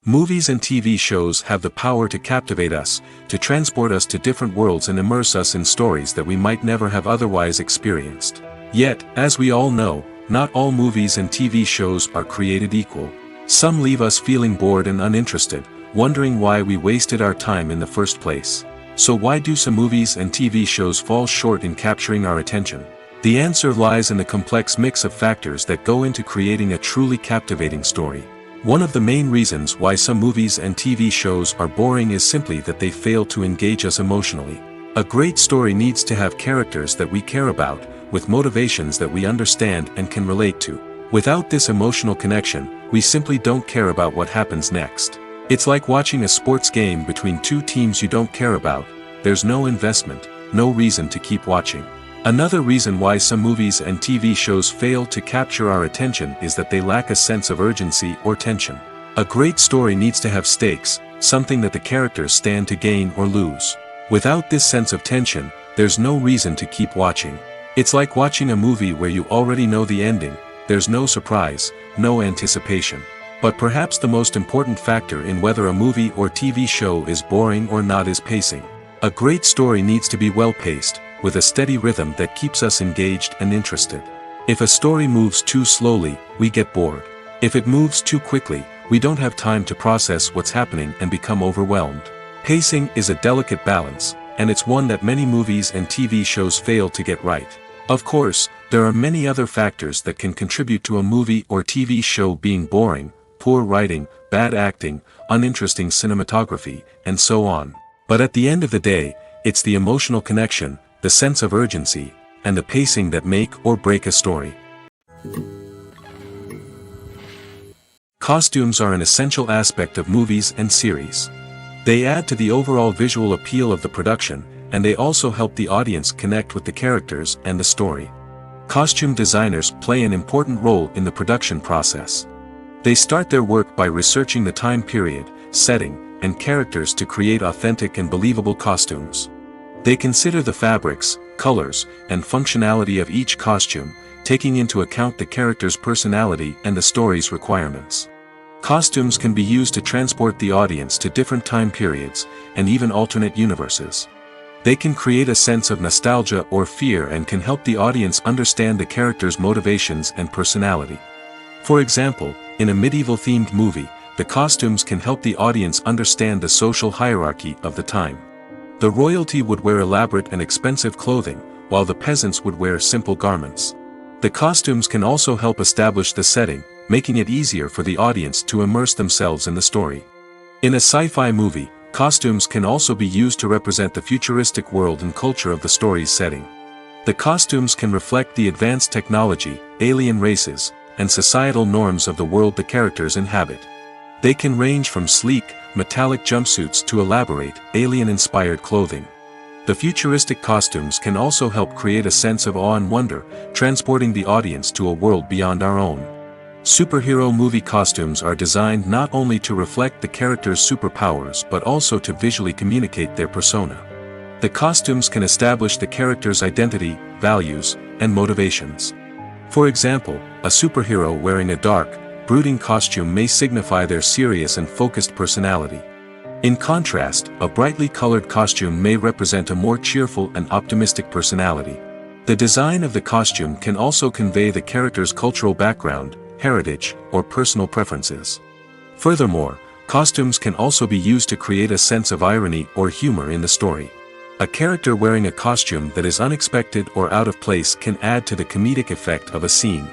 Movies and TV shows have the power to captivate us, to transport us to different worlds and immerse us in stories that we might never have otherwise experienced. Yet, as we all know, not all movies and TV shows are created equal. Some leave us feeling bored and uninterested, wondering why we wasted our time in the first place. So why do some movies and TV shows fall short in capturing our attention? The answer lies in the complex mix of factors that go into creating a truly captivating story. One of the main reasons why some movies and TV shows are boring is simply that they fail to engage us emotionally. A great story needs to have characters that we care about, with motivations that we understand and can relate to. Without this emotional connection, we simply don't care about what happens next. It's like watching a sports game between two teams you don't care about. There's no investment, no reason to keep watching. Another reason why some movies and TV shows fail to capture our attention is that they lack a sense of urgency or tension. A great story needs to have stakes, something that the characters stand to gain or lose. Without this sense of tension, there's no reason to keep watching. It's like watching a movie where you already know the ending. There's no surprise, no anticipation. But perhaps the most important factor in whether a movie or TV show is boring or not is pacing. A great story needs to be well-paced, with a steady rhythm that keeps us engaged and interested. If a story moves too slowly, we get bored. If it moves too quickly, we don't have time to process what's happening and become overwhelmed. Pacing is a delicate balance, and it's one that many movies and TV shows fail to get right. Of course, There are many other factors that can contribute to a movie or TV show being boring: poor writing, bad acting, uninteresting cinematography, and so on. But at the end of the day, it's the emotional connection, the sense of urgency, and the pacing that make or break a story. Costumes are an essential aspect of movies and series. They add to the overall visual appeal of the production, and they also help the audience connect with the characters and the story. Costume designers play an important role in the production process. They start their work by researching the time period, setting, and characters to create authentic and believable costumes. They consider the fabrics, colors, and functionality of each costume, taking into account the character's personality and the story's requirements. Costumes can be used to transport the audience to different time periods, and even alternate universes. They can create a sense of nostalgia or fear and can help the audience understand the character's motivations and personality. For example, in a medieval-themed movie, the costumes can help the audience understand the social hierarchy of the time. The royalty would wear elaborate and expensive clothing, while the peasants would wear simple garments. The costumes can also help establish the setting, making it easier for the audience to immerse themselves in the story. In a sci-fi movie, costumes can also be used to represent the futuristic world and culture of the story's setting. The costumes can reflect the advanced technology, alien races, and societal norms of the world the characters inhabit. They can range from sleek, metallic jumpsuits to elaborate, alien-inspired clothing. The futuristic costumes can also help create a sense of awe and wonder, transporting the audience to a world beyond our own. Superhero movie costumes are designed not only to reflect the character's superpowers but also to visually communicate their persona. The costumes can establish the character's identity, values, and motivations. For example, a superhero wearing a dark, brooding costume may signify their serious and focused personality. In contrast, a brightly colored costume may represent a more cheerful and optimistic personality. The design of the costume can also convey the character's cultural background, heritage, or personal preferences. Furthermore, costumes can also be used to create a sense of irony or humor in the story. A character wearing a costume that is unexpected or out of place can add to the comedic effect of a scene.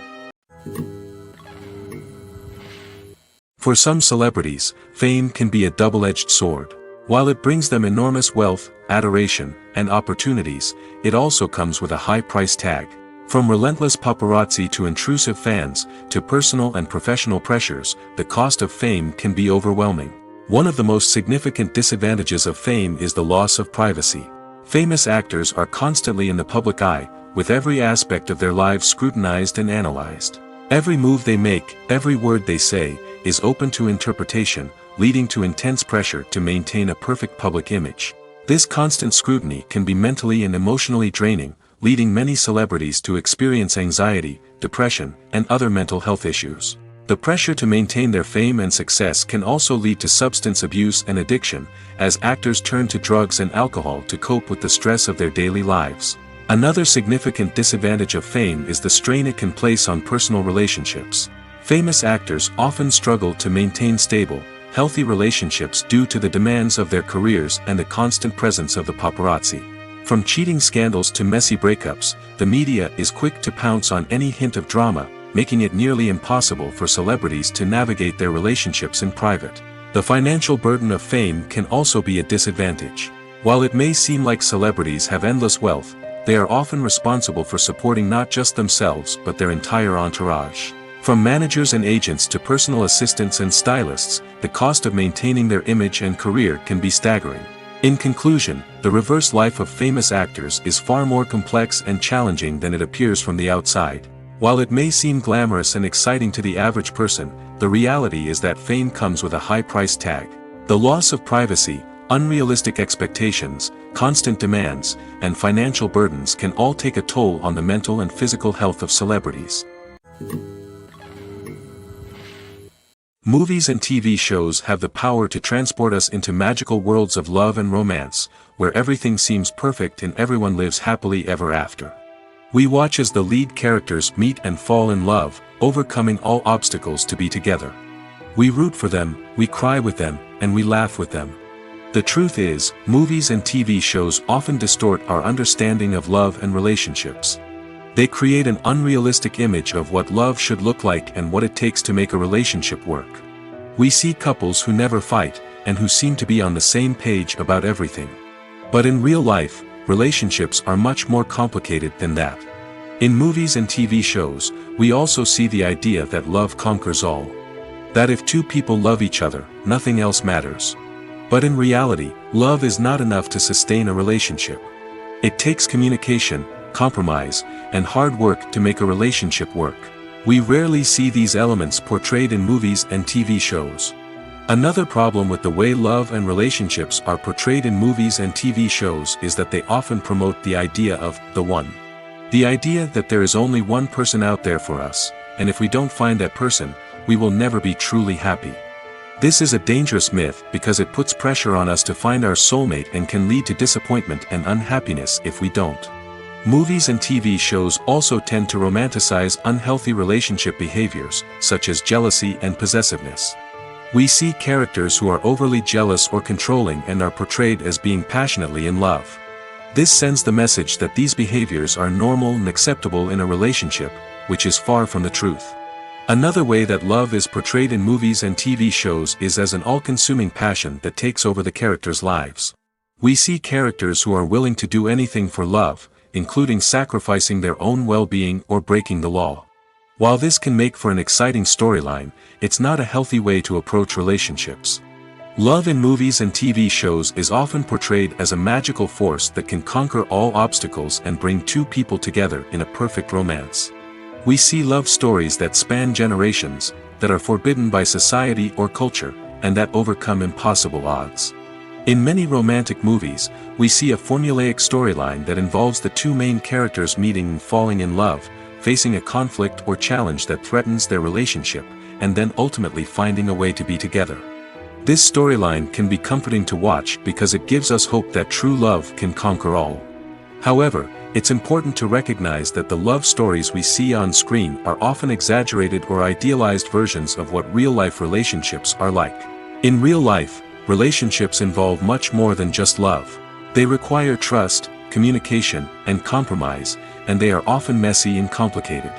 For some celebrities, fame can be a double-edged sword. While it brings them enormous wealth, adoration, and opportunities, it also comes with a high price tag. From relentless paparazzi to intrusive fans, to personal and professional pressures, the cost of fame can be overwhelming. One of the most significant disadvantages of fame is the loss of privacy. Famous actors are constantly in the public eye, with every aspect of their lives scrutinized and analyzed. Every move they make, every word they say, is open to interpretation, leading to intense pressure to maintain a perfect public image. This constant scrutiny can be mentally and emotionally draining, leading many celebrities to experience anxiety, depression, and other mental health issues. The pressure to maintain their fame and success can also lead to substance abuse and addiction, as actors turn to drugs and alcohol to cope with the stress of their daily lives. Another significant disadvantage of fame is the strain it can place on personal relationships. Famous actors often struggle to maintain stable, healthy relationships due to the demands of their careers and the constant presence of the paparazzi. From cheating scandals to messy breakups, the media is quick to pounce on any hint of drama, making it nearly impossible for celebrities to navigate their relationships in private. The financial burden of fame can also be a disadvantage. While it may seem like celebrities have endless wealth, they are often responsible for supporting not just themselves but their entire entourage. From managers and agents to personal assistants and stylists, the cost of maintaining their image and career can be staggering. In conclusion, the reverse life of famous actors is far more complex and challenging than it appears from the outside. While it may seem glamorous and exciting to the average person, the reality is that fame comes with a high price tag. The loss of privacy, unrealistic expectations, constant demands, and financial burdens can all take a toll on the mental and physical health of celebrities. Movies and TV shows have the power to transport us into magical worlds of love and romance, where everything seems perfect and everyone lives happily ever after. We watch as the lead characters meet and fall in love, overcoming all obstacles to be together. We root for them, we cry with them, and we laugh with them. The truth is, movies and TV shows often distort our understanding of love and relationships. They create an unrealistic image of what love should look like and what it takes to make a relationship work. We see couples who never fight, and who seem to be on the same page about everything. But in real life, relationships are much more complicated than that. In movies and TV shows, we also see the idea that love conquers all. That if two people love each other, nothing else matters. But in reality, love is not enough to sustain a relationship. It takes communication, compromise, and hard work to make a relationship work. We rarely see these elements portrayed in movies and TV shows. Another problem with the way love and relationships are portrayed in movies and TV shows is that they often promote the idea of the one. The idea that there is only one person out there for us, and if we don't find that person, we will never be truly happy. This is a dangerous myth because it puts pressure on us to find our soulmate and can lead to disappointment and unhappiness if we don't. Movies and TV shows also tend to romanticize unhealthy relationship behaviors, such as jealousy and possessiveness. We see characters who are overly jealous or controlling and are portrayed as being passionately in love. This sends the message that these behaviors are normal and acceptable in a relationship, which is far from the truth. Another way that love is portrayed in movies and TV shows is as an all-consuming passion that takes over the characters' lives. We see characters who are willing to do anything for love, including sacrificing their own well-being or breaking the law. While this can make for an exciting storyline, it's not a healthy way to approach relationships. Love in movies and TV shows is often portrayed as a magical force that can conquer all obstacles and bring two people together in a perfect romance. We see love stories that span generations, that are forbidden by society or culture, and that overcome impossible odds. In many romantic movies, we see a formulaic storyline that involves the two main characters meeting and falling in love, facing a conflict or challenge that threatens their relationship, and then ultimately finding a way to be together. This storyline can be comforting to watch because it gives us hope that true love can conquer all. However, it's important to recognize that the love stories we see on screen are often exaggerated or idealized versions of what real-life relationships are like. In real life, relationships involve much more than just love. They require trust, communication, and compromise, and they are often messy and complicated.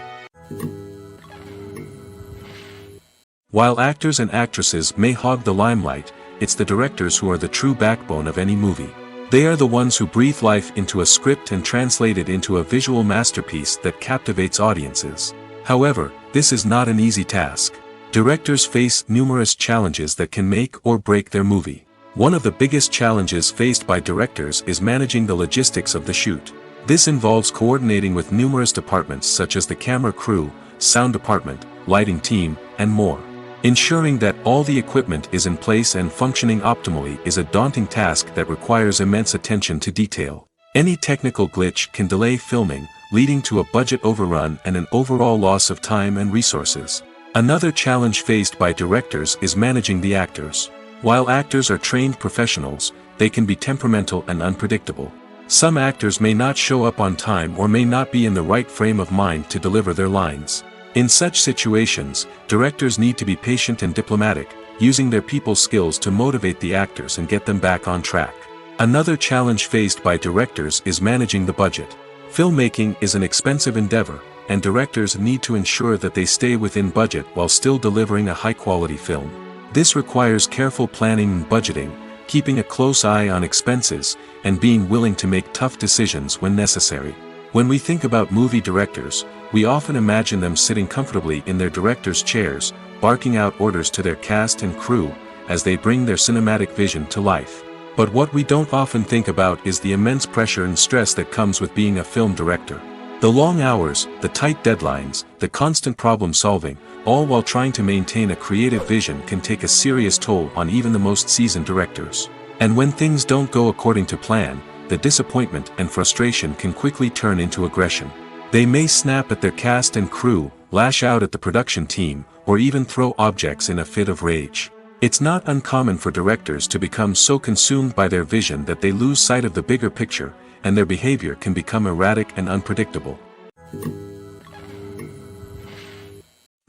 While actors and actresses may hog the limelight, it's the directors who are the true backbone of any movie. They are the ones who breathe life into a script and translate it into a visual masterpiece that captivates audiences. However, this is not an easy task. Directors face numerous challenges that can make or break their movie. One of the biggest challenges faced by directors is managing the logistics of the shoot. This involves coordinating with numerous departments such as the camera crew, sound department, lighting team, and more. Ensuring that all the equipment is in place and functioning optimally is a daunting task that requires immense attention to detail. Any technical glitch can delay filming, leading to a budget overrun and an overall loss of time and resources. Another challenge faced by directors is managing the actors. While actors are trained professionals, they can be temperamental and unpredictable. Some actors may not show up on time or may not be in the right frame of mind to deliver their lines. In such situations, directors need to be patient and diplomatic, using their people skills to motivate the actors and get them back on track. Another challenge faced by directors is managing the budget. Filmmaking is an expensive endeavor, and directors need to ensure that they stay within budget while still delivering a high-quality film. This requires careful planning and budgeting, keeping a close eye on expenses, and being willing to make tough decisions when necessary. When we think about movie directors, we often imagine them sitting comfortably in their director's chairs, barking out orders to their cast and crew, as they bring their cinematic vision to life. But what we don't often think about is the immense pressure and stress that comes with being a film director. The long hours, the tight deadlines, the constant problem solving, all while trying to maintain a creative vision can take a serious toll on even the most seasoned directors. And when things don't go according to plan, the disappointment and frustration can quickly turn into aggression. They may snap at their cast and crew, lash out at the production team, or even throw objects in a fit of rage. It's not uncommon for directors to become so consumed by their vision that they lose sight of the bigger picture, and their behavior can become erratic and unpredictable.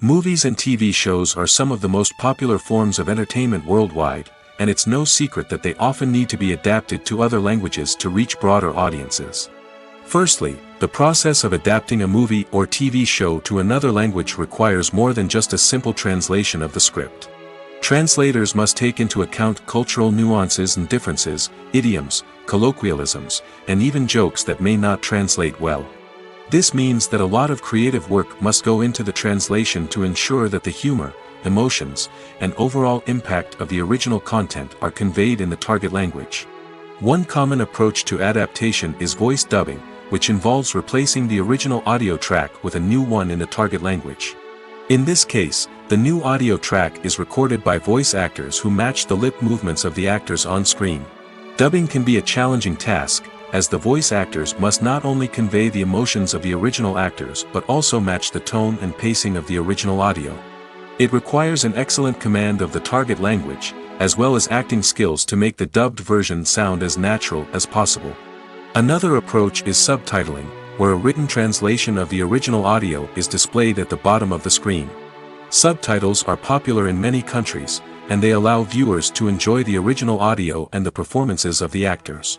Movies and TV shows are some of the most popular forms of entertainment worldwide, and it's no secret that they often need to be adapted to other languages to reach broader audiences. Firstly, The process of adapting a movie or TV show to another language requires more than just a simple translation of the script. Translators must take into account cultural nuances and differences, idioms, colloquialisms, and even jokes that may not translate well. This means that a lot of creative work must go into the translation to ensure that the humor, emotions, and overall impact of the original content are conveyed in the target language. One common approach to adaptation is voice dubbing, which involves replacing the original audio track with a new one in the target language. In this case, the new audio track is recorded by voice actors who match the lip movements of the actors on screen. Dubbing can be a challenging task, as the voice actors must not only convey the emotions of the original actors but also match the tone and pacing of the original audio. It requires an excellent command of the target language, as well as acting skills to make the dubbed version sound as natural as possible. Another approach is subtitling, where a written translation of the original audio is displayed at the bottom of the screen. Subtitles are popular in many countries, and they allow viewers to enjoy the original audio and the performances of the actors.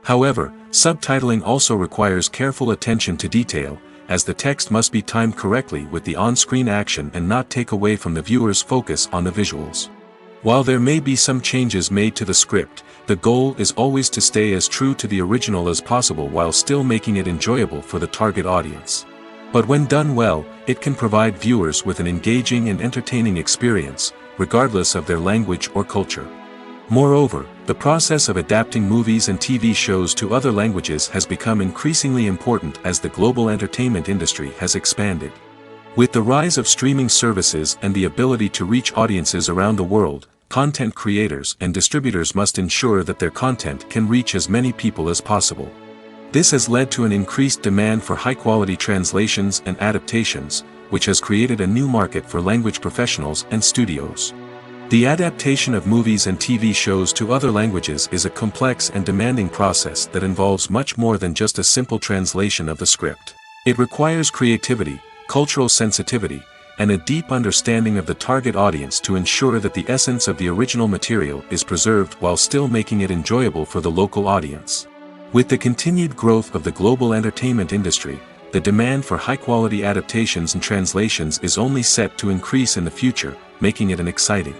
However, subtitling also requires careful attention to detail, as the text must be timed correctly with the on-screen action and not take away from the viewer's focus on the visuals. While there may be some changes made to the script, the goal is always to stay as true to the original as possible while still making it enjoyable for the target audience. But when done well, it can provide viewers with an engaging and entertaining experience, regardless of their language or culture. Moreover, the process of adapting movies and TV shows to other languages has become increasingly important as the global entertainment industry has expanded. With the rise of streaming services and the ability to reach audiences around the world, content creators and distributors must ensure that their content can reach as many people as possible. This has led to an increased demand for high-quality translations and adaptations, which has created a new market for language professionals and studios. The adaptation of movies and TV shows to other languages is a complex and demanding process that involves much more than just a simple translation of the script. It requires creativity, cultural sensitivity, and a deep understanding of the target audience to ensure that the essence of the original material is preserved while still making it enjoyable for the local audience. With the continued growth of the global entertainment industry, the demand for high-quality adaptations and translations is only set to increase in the future, making it an exciting.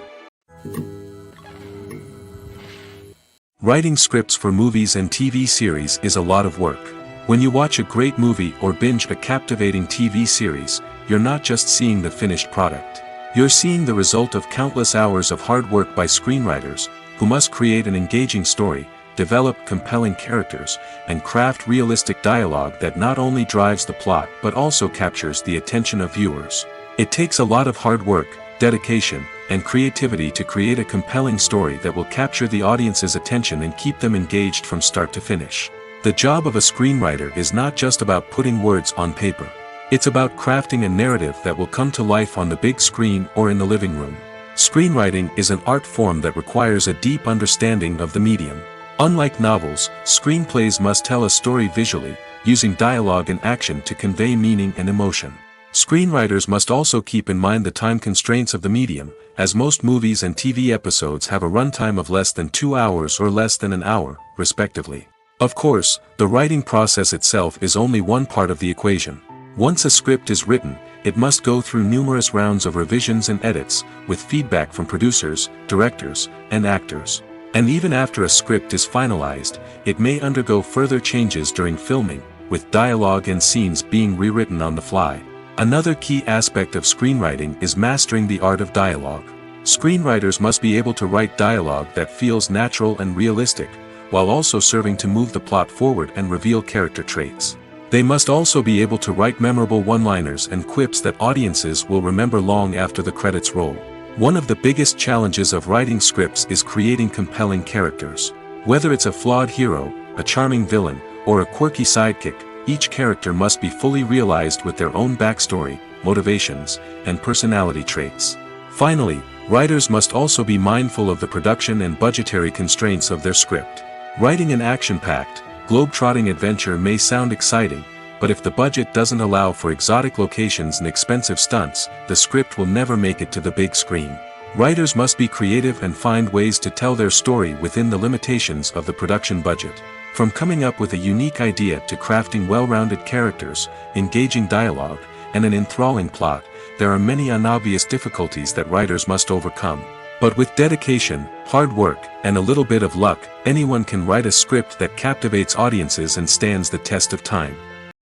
Writing scripts for movies and TV series is a lot of work. When you watch a great movie or binge a captivating TV series, you're not just seeing the finished product. You're seeing the result of countless hours of hard work by screenwriters, who must create an engaging story, develop compelling characters, and craft realistic dialogue that not only drives the plot but also captures the attention of viewers. It takes a lot of hard work, dedication, and creativity to create a compelling story that will capture the audience's attention and keep them engaged from start to finish. The job of a screenwriter is not just about putting words on paper. It's about crafting a narrative that will come to life on the big screen or in the living room. Screenwriting is an art form that requires a deep understanding of the medium. Unlike novels, screenplays must tell a story visually, using dialogue and action to convey meaning and emotion. Screenwriters must also keep in mind the time constraints of the medium, as most movies and TV episodes have a runtime of less than 2 hours or less than an hour, respectively. Of course, the writing process itself is only one part of the equation. Once a script is written, it must go through numerous rounds of revisions and edits, with feedback from producers, directors, and actors. And even after a script is finalized, it may undergo further changes during filming, with dialogue and scenes being rewritten on the fly. Another key aspect of screenwriting is mastering the art of dialogue. Screenwriters must be able to write dialogue that feels natural and realistic, while also serving to move the plot forward and reveal character traits. They must also be able to write memorable one-liners and quips that audiences will remember long after the credits roll. One of the biggest challenges of writing scripts is creating compelling characters. Whether it's a flawed hero, a charming villain, or a quirky sidekick, each character must be fully realized with their own backstory, motivations, and personality traits. Finally, writers must also be mindful of the production and budgetary constraints of their script. Writing an action-packed, globe-trotting adventure may sound exciting, but if the budget doesn't allow for exotic locations and expensive stunts, the script will never make it to the big screen. Writers must be creative and find ways to tell their story within the limitations of the production budget. From coming up with a unique idea to crafting well-rounded characters, engaging dialogue, and an enthralling plot, there are many unobvious difficulties that writers must overcome. But with dedication, hard work, and a little bit of luck, anyone can write a script that captivates audiences and stands the test of time.